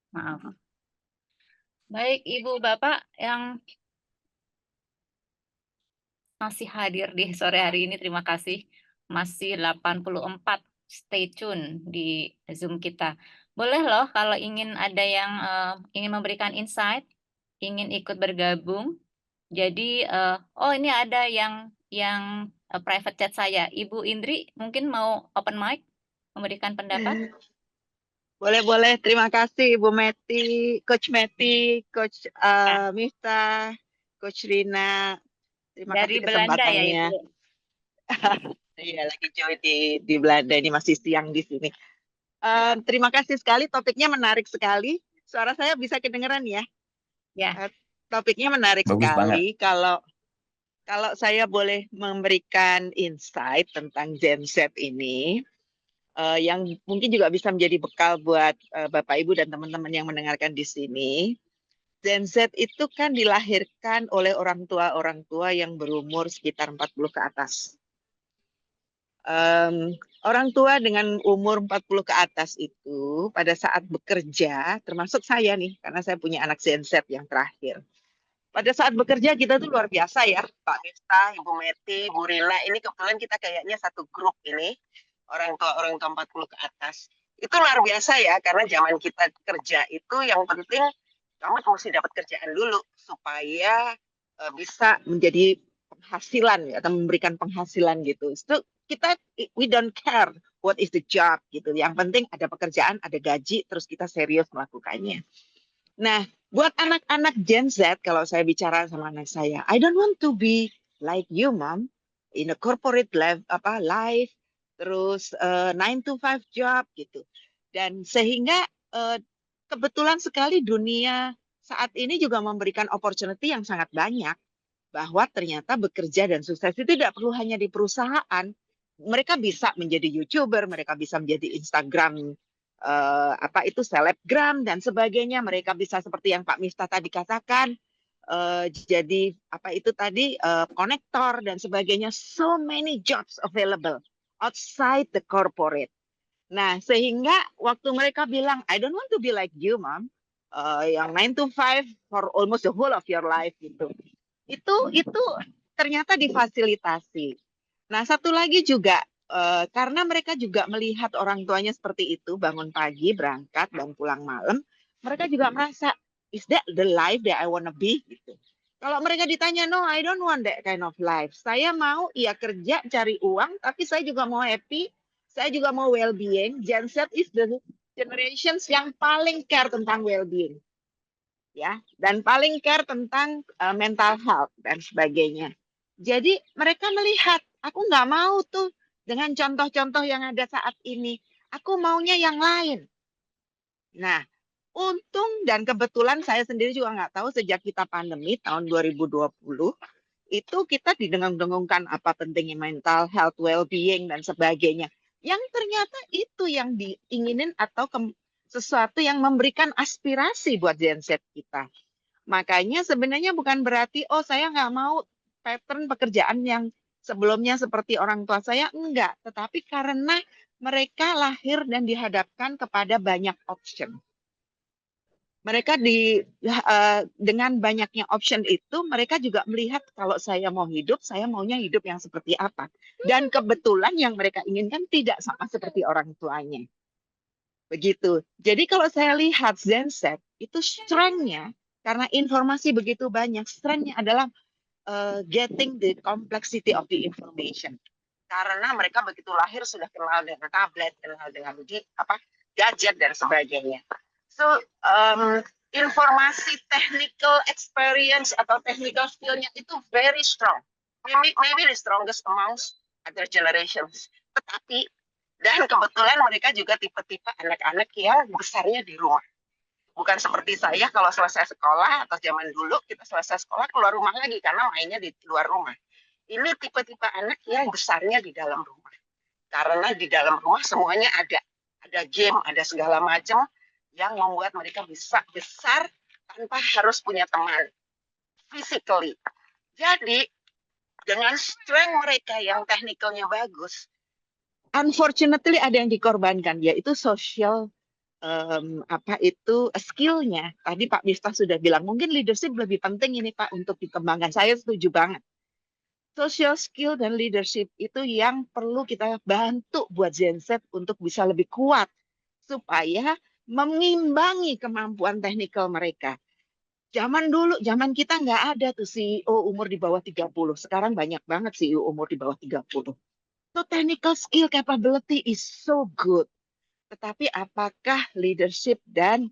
S2: Maaf. Baik, Ibu Bapak yang masih hadir di sore hari ini, terima kasih. Masih 84 stay tune di Zoom kita. Boleh loh kalau ingin ada yang ingin memberikan insight, ingin ikut bergabung. Jadi, ini ada yang private chat saya. Ibu Indri mungkin mau open mic memberikan pendapat?
S6: Boleh. Terima kasih Ibu Meti, Coach
S2: Ya,
S6: Miftah, Coach Rina. Terima
S2: dari
S6: kasih
S2: Belanda ya,
S6: kesempatannya.
S2: Ibu.
S6: Iya, lagi join di Belanda, ini masih siang di sini. Terima kasih sekali, topiknya menarik sekali. Suara saya bisa kedengeran ya?
S2: Ya.
S6: Topiknya menarik
S3: Bagus
S6: sekali. Kalau saya boleh memberikan insight tentang Gen Z ini, yang mungkin juga bisa menjadi bekal buat Bapak Ibu dan teman-teman yang mendengarkan di sini. Gen Z itu kan dilahirkan oleh orang tua yang berumur sekitar 40 ke atas. Orang tua dengan umur 40 ke atas itu pada saat bekerja, termasuk saya nih, karena saya punya anak Gen Z yang terakhir. Pada saat bekerja kita tuh luar biasa ya, Pak Miftah, Ibu Meti, Bu Rina, ini kebetulan kita kayaknya satu grup ini, orang tua 40 ke atas. Itu luar biasa ya, karena zaman kita kerja itu yang penting kamu mesti dapat kerjaan dulu supaya bisa menjadi penghasilan ya, atau memberikan penghasilan gitu. So, we don't care what is the job gitu. Yang penting ada pekerjaan, ada gaji, terus kita serius melakukannya. Nah, buat anak-anak Gen Z, kalau saya bicara sama anak saya, I don't want to be like you, mom, in a corporate life, terus 9 to 5 job gitu. Dan sehingga kebetulan sekali dunia saat ini juga memberikan opportunity yang sangat banyak, bahwa ternyata bekerja dan sukses itu tidak perlu hanya di perusahaan. Mereka bisa menjadi YouTuber, mereka bisa menjadi Instagram, selebgram dan sebagainya. Mereka bisa seperti yang Pak Miftah tadi katakan, jadi konektor dan sebagainya. So many jobs available outside the corporate. Nah, sehingga waktu mereka bilang, I don't want to be like you, mom, yang 9 to 5 for almost the whole of your life gitu. Itu ternyata difasilitasi. Nah, satu lagi juga karena mereka juga melihat orang tuanya seperti itu, bangun pagi, berangkat dan pulang malam, mereka juga merasa, is that the life that I wanna be gitu. Kalau mereka ditanya, no, I don't want that kind of life. Saya mau kerja, cari uang, tapi saya juga mau happy, saya juga mau well-being. Gen Z is the generations yang paling care tentang well-being. Ya, dan paling care tentang mental health dan sebagainya. Jadi mereka melihat, aku nggak mau tuh dengan contoh-contoh yang ada saat ini. Aku maunya yang lain. Nah, untung dan kebetulan saya sendiri juga nggak tahu sejak kita pandemi tahun 2020, itu kita didengung-dengungkan apa pentingnya mental health, well-being, dan sebagainya. Yang ternyata itu yang diinginin atau sesuatu yang memberikan aspirasi buat Gen Z kita. Makanya sebenarnya bukan berarti, oh saya nggak mau pattern pekerjaan yang sebelumnya seperti orang tua saya, enggak. Tetapi karena mereka lahir dan dihadapkan kepada banyak option. Mereka dengan banyaknya option itu, mereka juga melihat kalau saya mau hidup, saya maunya hidup yang seperti apa. Dan kebetulan yang mereka inginkan tidak sama seperti orang tuanya. Begitu. Jadi kalau saya lihat Gen Z, itu strength-nya, karena informasi begitu banyak, strength-nya adalah getting the complexity of the information. Karena mereka begitu lahir sudah kenal dengan tablet, kenal dengan gadget dan sebagainya. So informasi technical experience atau technical skill-nya itu very strong. Maybe the strongest amongst other generations. Tetapi dan kebetulan mereka juga tipe-tipe anak-anak yang besarnya di rumah. Bukan seperti saya kalau selesai sekolah atau zaman dulu kita selesai sekolah keluar rumah lagi karena mainnya di luar rumah. Ini tipe-tipe anak yang besarnya di dalam rumah. Karena di dalam rumah semuanya ada. Ada game, ada segala macam yang membuat mereka bisa besar tanpa harus punya teman. Physically. Jadi dengan strength mereka yang technicalnya bagus, unfortunately ada yang dikorbankan, yaitu social skill-nya. Tadi Pak Miftah sudah bilang mungkin leadership lebih penting ini Pak untuk dikembangkan. Saya setuju banget. Social skill dan leadership itu yang perlu kita bantu buat Gen Z untuk bisa lebih kuat supaya mengimbangi kemampuan teknikal mereka. Zaman dulu, zaman kita nggak ada tuh CEO umur di bawah 30. Sekarang banyak banget CEO umur di bawah 30. So technical skill capability is so good. Tetapi apakah leadership dan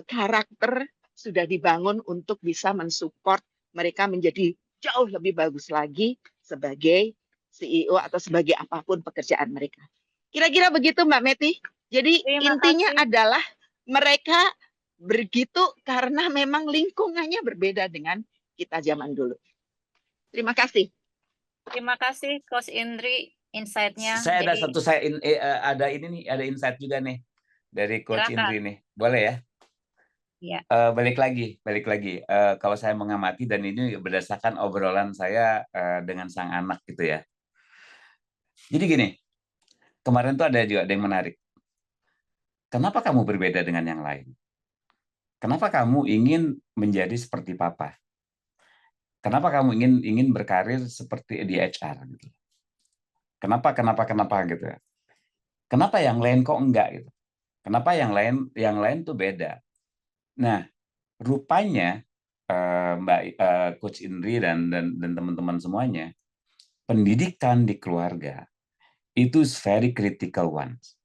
S6: karakter sudah dibangun untuk bisa mensupport mereka menjadi jauh lebih bagus lagi sebagai CEO atau sebagai apapun pekerjaan mereka. Kira-kira begitu Mbak Meti. Jadi intinya adalah mereka begitu karena memang lingkungannya berbeda dengan kita zaman dulu. Terima kasih.
S2: Terima kasih Coach Indri insight-nya.
S3: Saya ada ada insight juga nih dari Coach Indri nih. Boleh ya?
S2: Ya.
S3: Balik lagi. Kalau saya mengamati dan ini berdasarkan obrolan saya dengan sang anak gitu ya. Jadi gini, kemarin tuh ada juga yang menarik. Kenapa kamu berbeda dengan yang lain? Kenapa kamu ingin menjadi seperti papa? Kenapa kamu ingin berkarir seperti di HR gitu? Kenapa gitu ya? Kenapa yang lain kok enggak gitu? Kenapa yang lain tuh beda? Nah, rupanya Coach Indri dan teman-teman semuanya, pendidikan di keluarga itu very critical ones.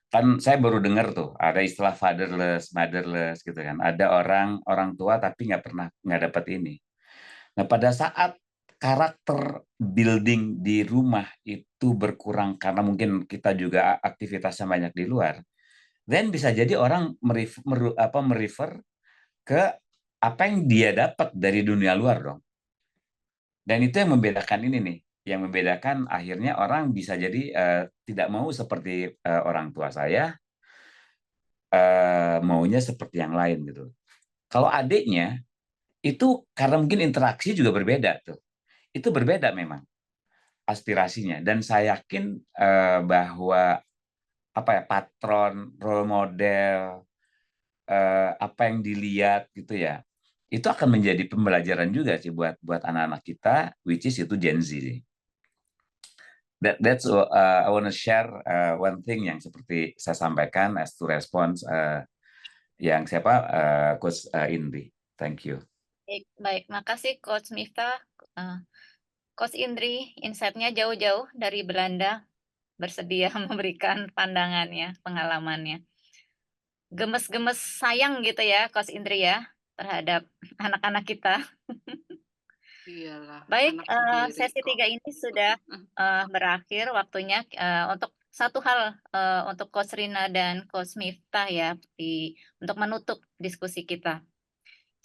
S3: Kan saya baru dengar tuh ada istilah fatherless, motherless gitu kan. Ada orang tua tapi nggak dapat ini. Nah, pada saat karakter building di rumah itu berkurang karena mungkin kita juga aktivitasnya banyak di luar, then bisa jadi orang merefer ke apa yang dia dapat dari dunia luar dong. Dan itu yang membedakan ini nih, yang membedakan akhirnya orang bisa jadi tidak mau seperti orang tua saya, maunya seperti yang lain gitu. Kalau adiknya itu karena mungkin interaksi juga berbeda tuh, itu berbeda memang aspirasinya. Dan saya yakin bahwa apa ya, patron, role model, apa yang dilihat gitu ya, itu akan menjadi pembelajaran juga sih buat anak-anak kita, which is itu Gen Z. That's I want to share one thing yang seperti saya sampaikan as to response yang Coach Indri. Thank you.
S2: Baik, makasih Coach Miftah. Coach Indri, insight-nya jauh-jauh dari Belanda, bersedia memberikan pandangannya, pengalamannya. Gemes-gemes sayang gitu ya, Coach Indri ya, terhadap anak-anak kita.
S4: Iyalah,
S2: Baik,
S4: anak sendiri
S2: sesi
S4: kok.
S2: 3 ini sudah berakhir waktunya untuk satu hal untuk Coach Rina dan Coach Miftah ya, untuk menutup diskusi kita.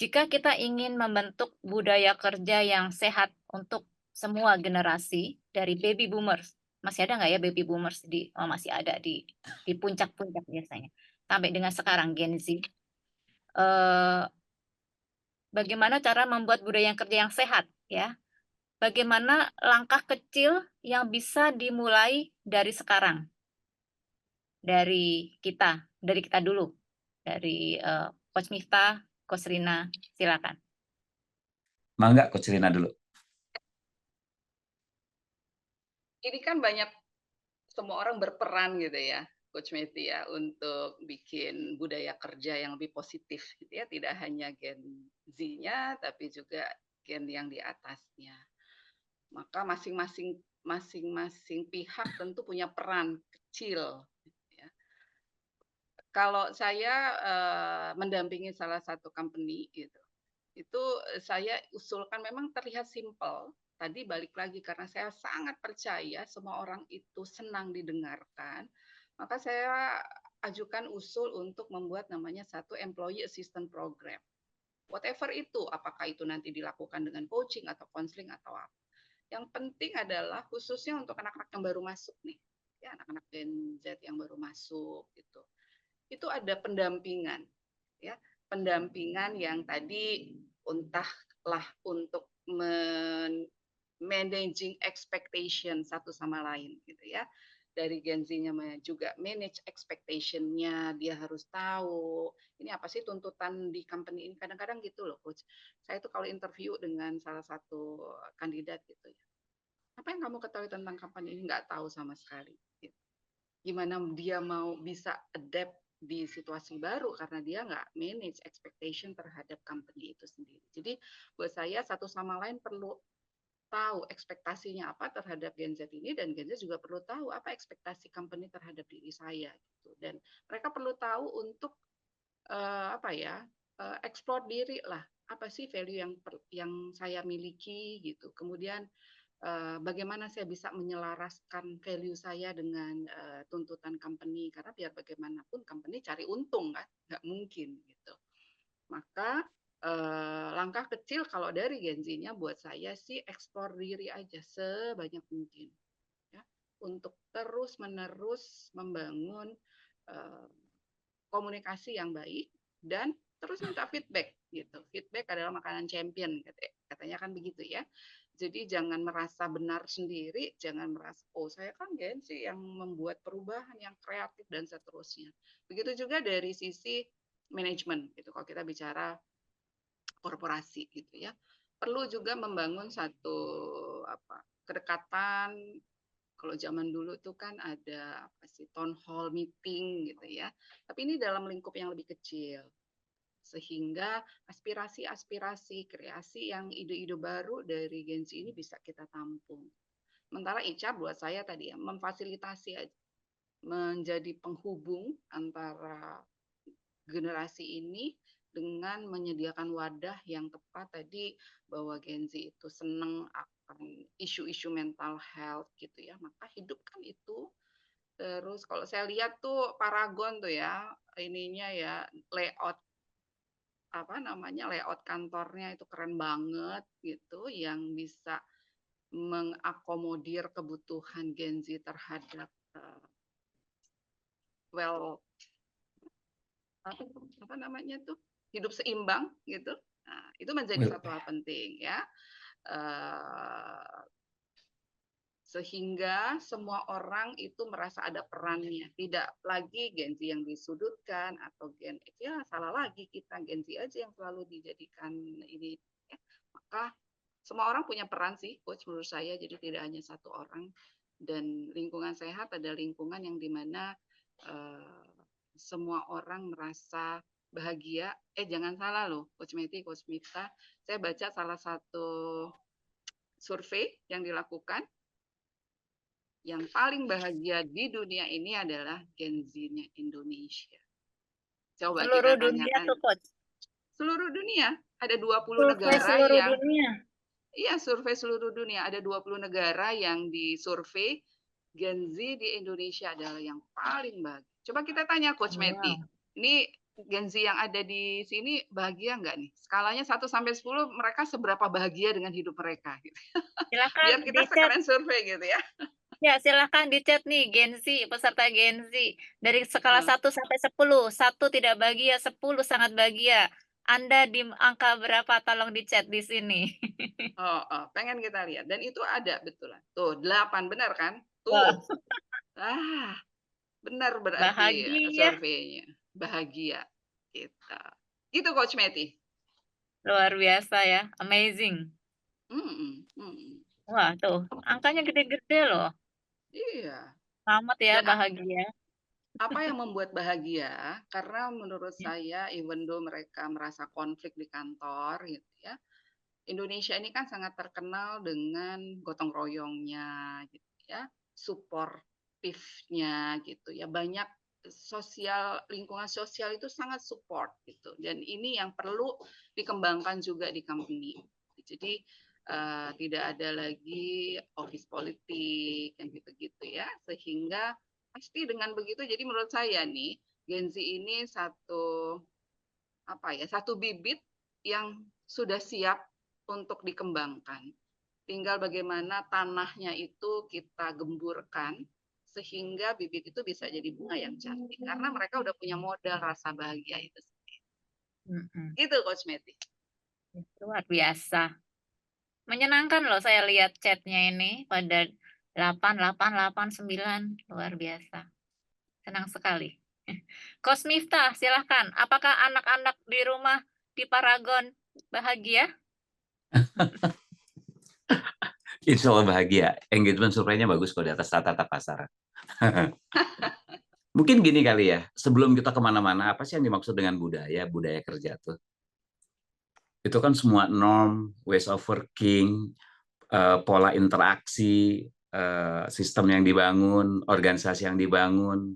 S2: Jika kita ingin membentuk budaya kerja yang sehat untuk semua generasi dari baby boomers, masih ada nggak ya baby boomers masih ada di puncak-puncak biasanya, sampai dengan sekarang Gen Z. Bagaimana cara membuat budaya kerja yang sehat ya? Bagaimana langkah kecil yang bisa dimulai dari sekarang? Dari kita dulu. Dari Coach Miftah, Coach Rina, silakan.
S3: Mangga Coach Rina dulu.
S4: Ini kan banyak, semua orang berperan gitu ya, Coach Meti ya, untuk bikin budaya kerja yang lebih positif gitu ya, tidak hanya Gen Z-nya tapi juga gen yang di atasnya. Maka masing-masing pihak tentu punya peran kecil gitu ya. Kalau saya mendampingi salah satu company gitu, itu saya usulkan, memang terlihat simpel. Tadi balik lagi karena saya sangat percaya semua orang itu senang didengarkan, maka saya ajukan usul untuk membuat namanya satu employee assistance program. Whatever itu, apakah itu nanti dilakukan dengan coaching atau counseling atau apa. Yang penting adalah khususnya untuk anak-anak yang baru masuk nih, ya anak-anak Gen Z yang baru masuk gitu. Itu ada pendampingan, ya pendampingan yang tadi entahlah untuk managing expectation satu sama lain gitu ya. Dari Gen Z-nya juga manage expectation-nya, dia harus tahu ini apa sih tuntutan di company ini. Kadang-kadang gitu loh Coach. Saya tuh kalau interview dengan salah satu kandidat gitu ya. Apa yang kamu ketahui tentang company ini? Nggak tahu sama sekali. Gitu. Gimana dia mau bisa adapt di situasi baru karena dia nggak manage expectation terhadap company itu sendiri. Jadi buat saya satu sama lain perlu tahu ekspektasinya apa terhadap Gen Z ini, dan Gen Z juga perlu tahu apa ekspektasi company terhadap diri saya gitu. Dan mereka perlu tahu untuk explore diri lah, apa sih value yang saya miliki gitu. Kemudian bagaimana saya bisa menyelaraskan value saya dengan tuntutan company, karena biar bagaimanapun company cari untung kan, nggak mungkin gitu. Maka langkah kecil kalau dari Gen Z-nya buat saya sih eksplor diri aja sebanyak mungkin ya, untuk terus-menerus membangun komunikasi yang baik dan terus minta feedback gitu. Feedback adalah makanan champion katanya kan begitu ya. Jadi jangan merasa benar sendiri, jangan merasa oh saya kan Gen Z yang membuat perubahan yang kreatif dan seterusnya. Begitu juga dari sisi manajemen gitu. Kalau kita bicara korporasi gitu ya, perlu juga membangun satu kedekatan. Kalau zaman dulu tuh kan ada town hall meeting gitu ya, tapi ini dalam lingkup yang lebih kecil, sehingga aspirasi-aspirasi kreasi yang ide-ide baru dari Gen Z ini bisa kita tampung. Sementara HR buat saya tadi ya memfasilitasi aja, menjadi penghubung antara generasi ini dengan menyediakan wadah yang tepat tadi, bahwa Gen Z itu senang akan isu-isu mental health gitu ya, maka hidupkan itu. Terus kalau saya lihat tuh Paragon tuh ya, ininya ya layout layout kantornya itu keren banget gitu, yang bisa mengakomodir kebutuhan Gen Z terhadap hidup seimbang gitu. Nah, itu menjadi satu hal penting ya. Sehingga semua orang itu merasa ada perannya, tidak lagi Gen Z yang disudutkan atau Gen X ya salah lagi kita Gen Z aja yang selalu dijadikan ini ya. Maka semua orang punya peran sih coach menurut saya, jadi tidak hanya satu orang. Dan lingkungan sehat ada lingkungan yang dimana semua orang merasa bahagia. Jangan salah loh Coach Meti, Coach Mifta, saya baca salah satu survei yang dilakukan, yang paling bahagia di dunia ini adalah Gen Z-nya Indonesia. Coba
S2: Seluruh
S4: kita
S2: dunia
S4: tanyakan.
S2: tuh Coach.
S4: Seluruh dunia, ada 20
S2: Survei
S4: negara
S2: seluruh
S4: yang
S2: dunia.
S4: Iya, survei seluruh dunia, ada 20 negara yang disurvei. Gen Z di Indonesia adalah yang paling bahagia. Coba kita tanya Coach Meti. Ini Gen Z yang ada di sini bahagia nggak nih? Skalanya 1 sampai 10, mereka seberapa bahagia dengan hidup mereka? Gitu.
S2: Silakan
S4: Biar kita
S2: di chat.
S4: sekalian survei gitu ya.
S2: Ya, silakan di chat nih Gen Z, peserta Gen Z. Dari skala 1 sampai 10, 1 tidak bahagia, 10 sangat bahagia. Anda di angka berapa? Tolong di chat di sini.
S4: Pengen kita lihat. Dan itu ada betulan. Tuh, 8 benar kan? Tuh. Benar berarti
S2: Bahagia.
S4: surveinya. Bahagia. Gitu. Gitu Coach Meti.
S2: Luar biasa ya, amazing. Wah, tuh, angkanya gede-gede loh.
S4: Iya.
S2: Selamat ya,
S4: Dan
S2: bahagia.
S4: apa yang membuat bahagia? Karena menurut saya, even though mereka merasa konflik di kantor, gitu ya, Indonesia ini kan sangat terkenal dengan gotong royongnya, gitu ya, suportifnya, gitu ya, banyak lingkungan sosial itu sangat support gitu, dan ini yang perlu dikembangkan juga di company. Jadi tidak ada lagi office politik yang gitu-gitu ya, sehingga pasti dengan begitu, jadi menurut saya nih Gen Z ini satu bibit yang sudah siap untuk dikembangkan. Tinggal bagaimana tanahnya itu kita gemburkan sehingga bibit itu bisa jadi bunga yang cantik, karena mereka udah punya modal rasa bahagia itu sendiri. Gitu Coach Meti.
S2: Luar biasa. Menyenangkan loh saya lihat chatnya ini pada 8889, luar biasa. Senang sekali. Coach Miftah, silahkan. Apakah anak-anak di rumah di Paragon bahagia?
S3: Insya Allah bahagia. Engagement survei-nya bagus kok, di atas rata-rata pasar. Mungkin gini kali ya, sebelum kita kemana-mana, apa sih yang dimaksud dengan budaya kerja tuh? Itu kan semua norm, ways of working, pola interaksi, sistem yang dibangun, organisasi yang dibangun,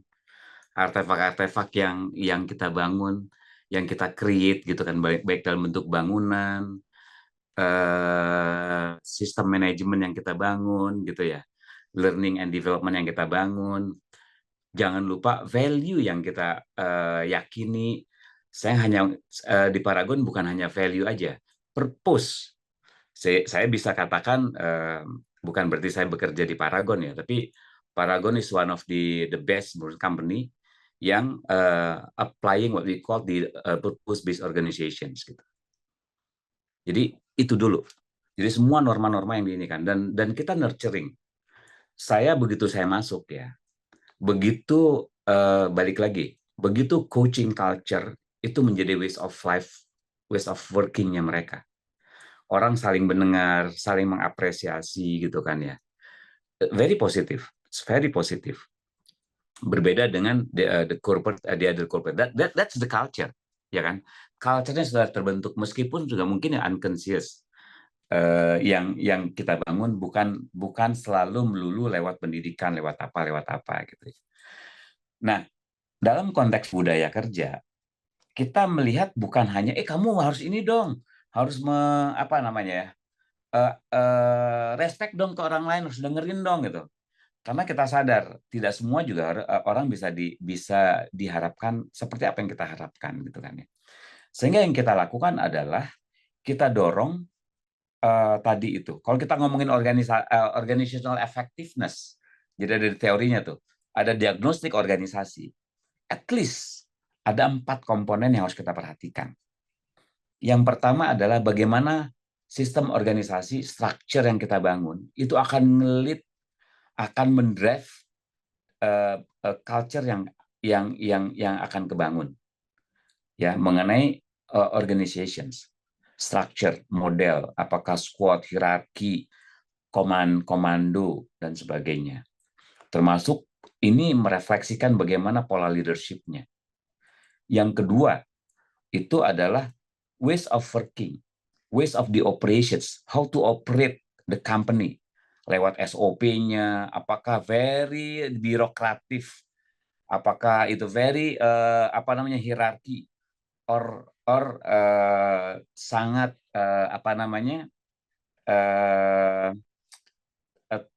S3: artefak-artefak yang kita bangun, yang kita create gitu kan, baik dalam bentuk bangunan, sistem manajemen yang kita bangun gitu ya, learning and development yang kita bangun. Jangan lupa value yang kita yakini. Saya hanya di Paragon bukan hanya value aja, purpose. Saya bisa katakan bukan berarti saya bekerja di Paragon ya, tapi Paragon is one of the best company yang applying what we call the purpose-based organizations gitu. Jadi itu dulu. Jadi semua norma-norma yang diinikan dan kita nurturing. Begitu saya masuk ya, begitu balik lagi, begitu coaching culture itu menjadi ways of life, ways of working-nya mereka. Orang saling mendengar, saling mengapresiasi gitu kan ya. Very positive, very positive. Berbeda dengan the other corporate. That's the culture, ya kan? Culture-nya sudah terbentuk meskipun juga mungkin yang unconscious. yang kita bangun bukan selalu melulu lewat pendidikan, lewat apa gitu. Nah, dalam konteks budaya kerja, kita melihat bukan hanya kamu harus ini dong, harus respect dong ke orang lain, harus dengerin dong gitu. Karena kita sadar tidak semua juga orang bisa diharapkan seperti apa yang kita harapkan gitu kan ya. Sehingga yang kita lakukan adalah kita dorong tadi itu. Kalau kita ngomongin organizational effectiveness, jadi dari teorinya tuh ada diagnostik organisasi. At least ada 4 komponen yang harus kita perhatikan. Yang pertama adalah bagaimana sistem organisasi, structure yang kita bangun itu akan mendrive culture yang akan kebangun. Ya, mengenai organizations, structure, model, apakah squad, hierarki, komando, dan sebagainya. Termasuk ini merefleksikan bagaimana pola leadership-nya. Yang kedua, itu adalah ways of working, ways of the operations, how to operate the company. Lewat SOP-nya, apakah very birokratif, apakah itu very hierarki, or sangat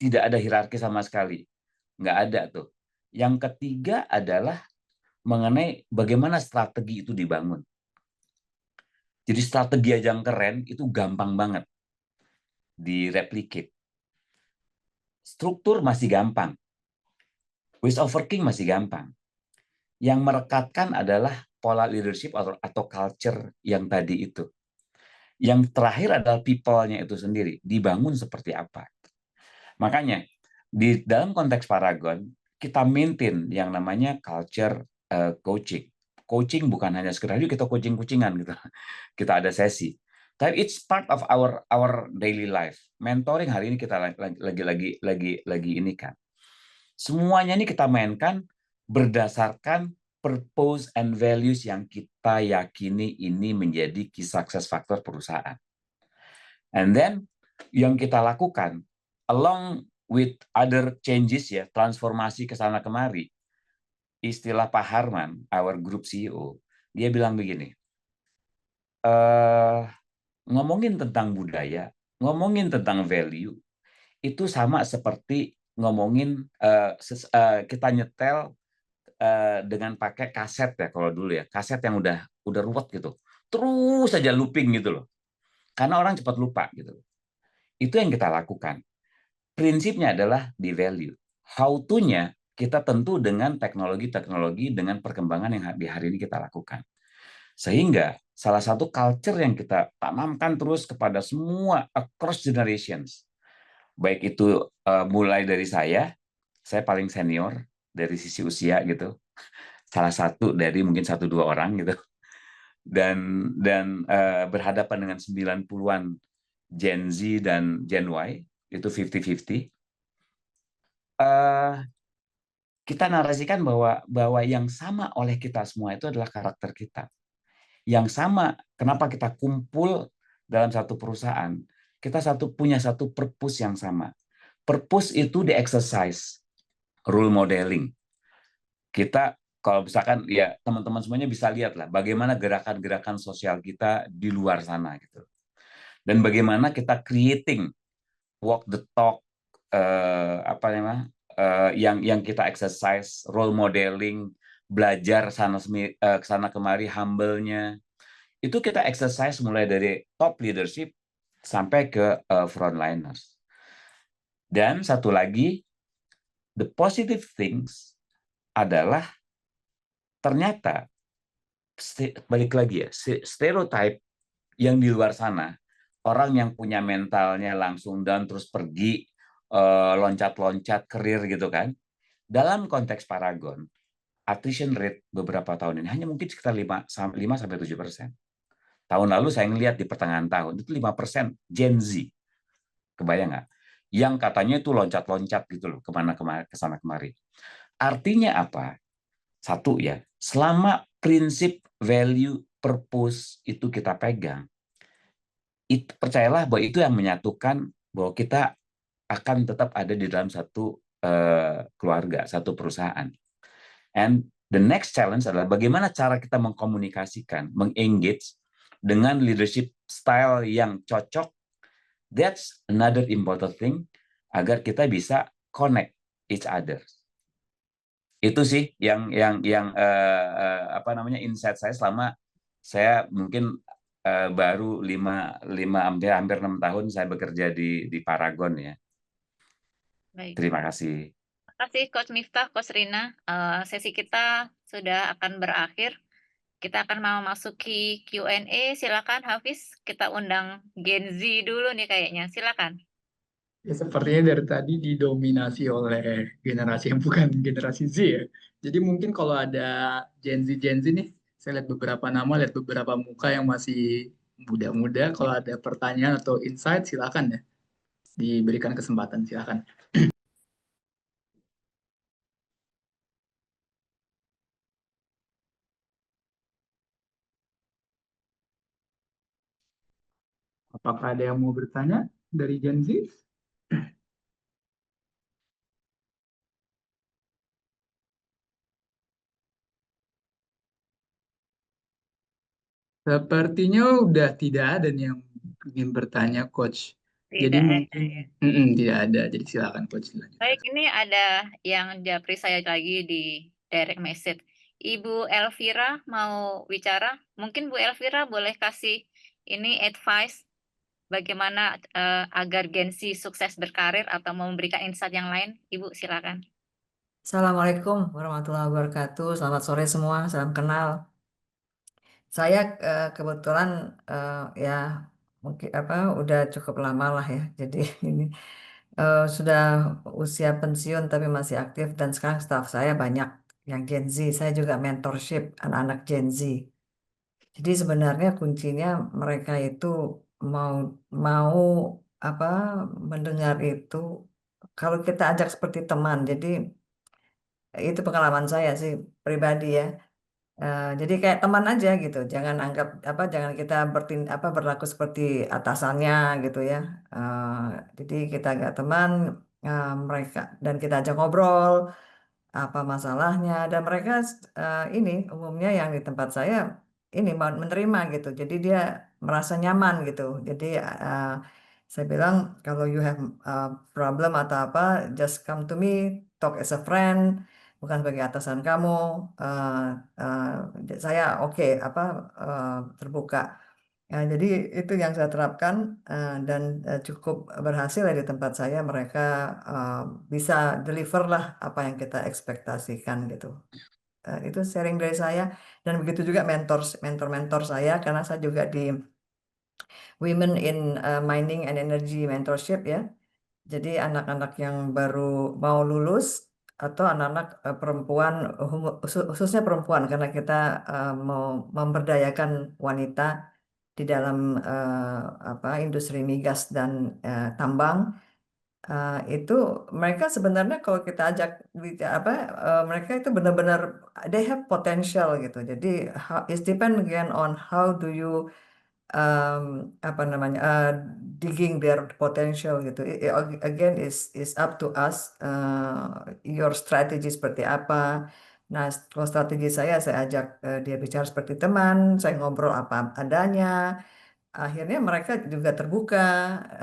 S3: tidak ada hierarki sama sekali, nggak ada tuh. Yang ketiga adalah mengenai bagaimana strategi itu dibangun. Jadi strategi aja yang keren itu gampang banget direplicate. Struktur masih gampang, ways of working masih gampang. Yang merekatkan adalah pola leadership atau culture yang tadi itu. Yang terakhir adalah people-nya itu sendiri, dibangun seperti apa. Makanya di dalam konteks Paragon kita maintain yang namanya culture coaching. Coaching bukan hanya sekedar kita coaching-coachingan gitu. Kita ada sesi. Tapi it's part of our daily life. Mentoring hari ini kita lagi ini kan. Semuanya ini kita mainkan berdasarkan purpose and values yang kita yakini ini menjadi key success factor perusahaan. And then yang kita lakukan along with other changes ya, transformasi ke sana kemari. Istilah Pak Harman, our group CEO, dia bilang begini, ngomongin tentang budaya, ngomongin tentang value, itu sama seperti ngomongin kita nyetel dengan pakai kaset ya, kalau dulu ya, kaset yang udah ruwet gitu, terus saja looping gitu loh, karena orang cepat lupa gitu. Itu yang kita lakukan. Prinsipnya adalah di value. How to-nya kita tentu dengan teknologi dengan perkembangan yang di hari ini kita lakukan. Sehingga salah satu culture yang kita tanamkan terus kepada semua across generations. Baik itu mulai dari saya paling senior dari sisi usia gitu. Salah satu dari mungkin 1-2 orang gitu. Dan berhadapan dengan 90-an Gen Z dan Gen Y, itu 50-50. Kita narasikan bahwa yang sama oleh kita semua itu adalah karakter kita. Yang sama, kenapa kita kumpul dalam satu perusahaan, kita punya satu purpose yang sama. Purpose itu di-exercise, role modeling. Kita, kalau misalkan, ya teman-teman semuanya bisa lihat lah, bagaimana gerakan-gerakan sosial kita di luar sana. Gitu. Dan bagaimana kita creating, walk the talk, yang kita exercise, role modeling, belajar sana kemari, humble-nya, itu kita exercise mulai dari top leadership sampai ke frontliners. Dan satu lagi, the positive things adalah ternyata balik lagi ya, stereotype yang di luar sana, orang yang punya mentalnya langsung down terus pergi loncat-loncat karir gitu kan. Dalam konteks Paragon, attrition rate beberapa tahun ini hanya mungkin sekitar 5-7%. Tahun lalu saya ngelihat di pertengahan tahun itu 5% Gen Z. Kebayang nggak? Yang katanya itu loncat-loncat gitu loh, kesana kemari. Artinya apa? Satu ya, selama prinsip, value, purpose itu kita pegang, percayalah bahwa itu yang menyatukan bahwa kita akan tetap ada di dalam satu keluarga, satu perusahaan. And the next challenge adalah bagaimana cara kita mengkomunikasikan, mengengage dengan leadership style yang cocok. That's another important thing agar kita bisa connect each other. Itu sih yang apa namanya insight saya selama saya mungkin baru hampir 6 tahun saya bekerja di Paragon ya.
S2: Baik.
S3: Terima kasih.
S2: Terima kasih Coach Miftah, Coach Rina. Sesi kita sudah akan berakhir. Kita akan mau masuki Q&A. Silakan Hafiz, kita undang Gen Z dulu nih kayaknya. Silakan.
S1: Ya, sepertinya dari tadi didominasi oleh generasi yang bukan generasi Z ya. Jadi mungkin kalau ada Gen Z nih, saya lihat beberapa nama, lihat beberapa muka yang masih muda-muda. Kalau ada pertanyaan atau insight, silakan ya. Diberikan kesempatan, silakan. Apakah ada yang mau bertanya dari Gen Z? Sepertinya udah tidak ada nih yang ingin bertanya, Coach. Jadi
S2: Tidak
S1: mungkin
S2: ada ya.
S1: tidak ada. Jadi silakan, Coach.
S2: Baik, ini ada yang japri saya lagi di direct message. Ibu Elvira mau bicara. Mungkin Bu Elvira boleh kasih ini advice bagaimana agar Gen Z sukses berkarir atau memberikan insight yang lain. Ibu silakan.
S7: Assalamualaikum warahmatullahi wabarakatuh. Selamat sore semua, salam kenal. Saya kebetulan ya mungkin udah cukup lama lah ya. Jadi ini sudah usia pensiun tapi masih aktif dan sekarang staff saya banyak yang Gen Z. Saya juga mentorship anak-anak Gen Z. Jadi sebenarnya kuncinya mereka itu mau mendengar itu kalau kita ajak seperti teman. Jadi itu pengalaman saya sih pribadi ya. Jadi kayak teman aja gitu. Jangan anggap jangan kita berlaku seperti atasannya gitu ya. Jadi kita agak teman mereka dan kita ajak ngobrol apa masalahnya dan mereka ini umumnya yang di tempat saya ini mau menerima gitu. Jadi dia merasa nyaman gitu. Jadi saya bilang kalau you have problem atau apa, just come to me, talk as a friend, bukan sebagai atasan kamu. Saya oke terbuka. Jadi itu yang saya terapkan dan cukup berhasil ya di tempat saya. Mereka bisa deliver lah apa yang kita ekspektasikan gitu. Itu sharing dari saya dan begitu juga mentor saya karena saya juga di Women in Mining and Energy Mentorship ya. Jadi anak-anak yang baru mau lulus atau anak-anak perempuan khususnya perempuan karena kita mau memberdayakan wanita di dalam industri migas dan tambang. Itu mereka sebenarnya kalau kita ajak mereka itu benar-benar they have potential gitu. Jadi it depend again on how do you digging their potential gitu. Again is up to us your strategy seperti apa. Nah, kalau strategi saya ajak dia bicara seperti teman, saya ngobrol apa adanya. Akhirnya mereka juga terbuka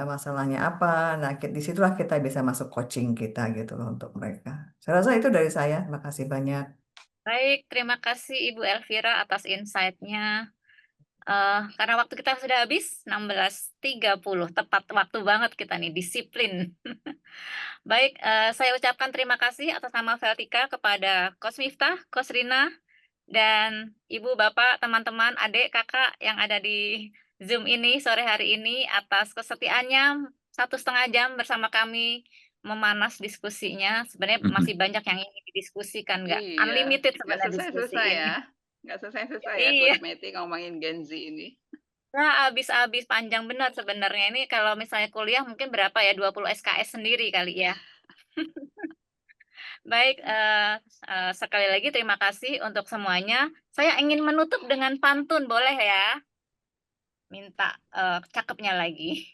S7: masalahnya apa. Nah, disitulah kita bisa masuk coaching kita gitu loh untuk mereka. Saya rasa itu dari saya. Terima kasih banyak.
S2: Baik, terima kasih Ibu Elvira atas insight-nya. Karena waktu kita sudah habis 16.30, tepat waktu banget kita nih, disiplin. Baik, saya ucapkan terima kasih atas nama Veltika kepada Coach Miftah, Coach Rina, dan Ibu, Bapak, teman-teman, adik, kakak yang ada di Zoom ini sore hari ini atas kesetiaannya 1,5 jam bersama kami memanas diskusinya. Sebenarnya masih banyak yang ingin didiskusikan, nggak unlimited sebenarnya diskusi ini.
S4: Ya. Nggak selesai-selesai ya
S2: Iya.
S4: Coach Meti ngomongin Gen Z ini.
S2: Nah, habis panjang benar sebenarnya. Ini kalau misalnya kuliah mungkin berapa ya, 20 SKS sendiri kali ya. Baik, sekali lagi terima kasih untuk semuanya. Saya ingin menutup dengan pantun, boleh ya? minta cakepnya lagi.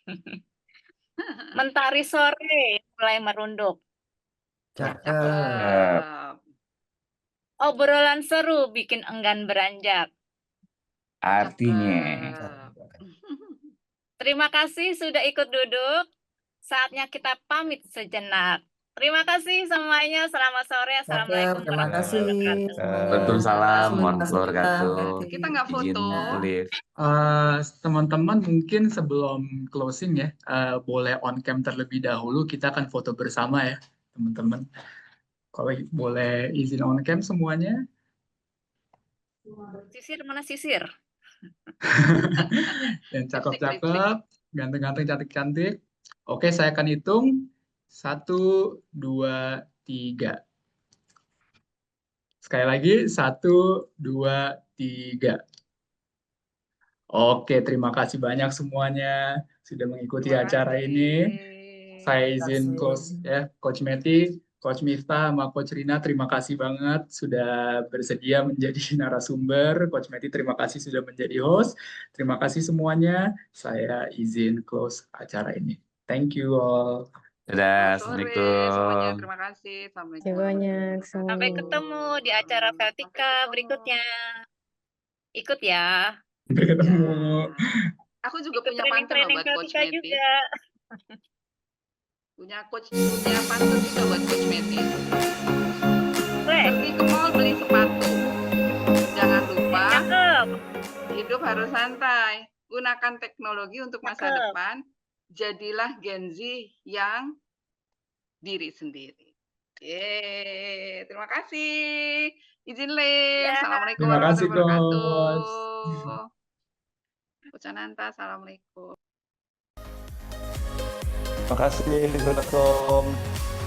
S2: Mentari sore mulai merunduk.
S7: Cakep.
S4: Cakep.
S2: Obrolan seru bikin enggan beranjak.
S3: Artinya,
S4: Cakep.
S2: Terima kasih sudah ikut duduk. Saatnya kita pamit sejenak. Terima kasih semuanya. Selamat sore. Assalamualaikum
S7: Terima kasih
S2: warahmatullahi wabarakatuh.
S7: semuanya.
S3: Waalaikumsalam
S7: Terima kasih
S3: warahmatullahi
S7: Mas Bima.
S3: wabarakatuh.
S4: Kita nggak
S3: Izin
S4: foto.
S3: live.
S1: Teman-teman mungkin sebelum closing ya, boleh on cam terlebih dahulu. Kita akan foto bersama ya, teman-teman. Kalau boleh izin on cam semuanya.
S2: Sisir mana sisir?
S1: Yang
S4: Lipstick,
S1: cakep-cakep, ganteng-ganteng, cantik-cantik. Oke, saya akan hitung. 1, 2, 3. Sekali lagi, 1, 2, 3. Oke, terima kasih banyak semuanya sudah mengikuti
S4: Terima
S1: acara ini.
S4: kasih.
S1: Saya izin
S7: kasih.
S1: close ya, Coach Meti, Coach Miftah, sama Coach Rina, terima kasih banget sudah bersedia menjadi narasumber. Coach Meti, terima kasih sudah menjadi host. Terima kasih semuanya. Saya izin close acara ini. Thank you all.
S3: Dadah,
S4: Selamat sore semuanya.
S3: Assalamualaikum.
S4: Terima kasih. Assalamualaikum
S8: Terima banyak
S4: warahmatullahi wabarakatuh.
S2: Sampai
S8: semuanya.
S2: ketemu di acara Vertika berikutnya. Ikut ya.
S1: Sampai
S4: Ya.
S1: ketemu.
S4: Aku juga
S2: Ikut
S4: punya pantun loh
S2: training-training
S4: buat Coach
S2: Vertika
S4: Meti.
S2: juga.
S4: Punya pantun juga buat Coach Meti.
S2: Boleh.
S4: Pergi ke mall beli sepatu. Jangan lupa
S2: Cakep.
S4: hidup harus santai. Gunakan teknologi untuk masa
S2: Cakep.
S4: depan. Jadilah Gen Z yang diri sendiri. Yeay, terima kasih. Izin live.
S2: Ya.
S4: Assalamualaikum
S1: Terima kasih,
S4: warahmatullahi
S1: Coach.
S4: wabarakatuh. Coach Ananta, assalamualaikum.
S9: Terima kasih. Assalamualaikum.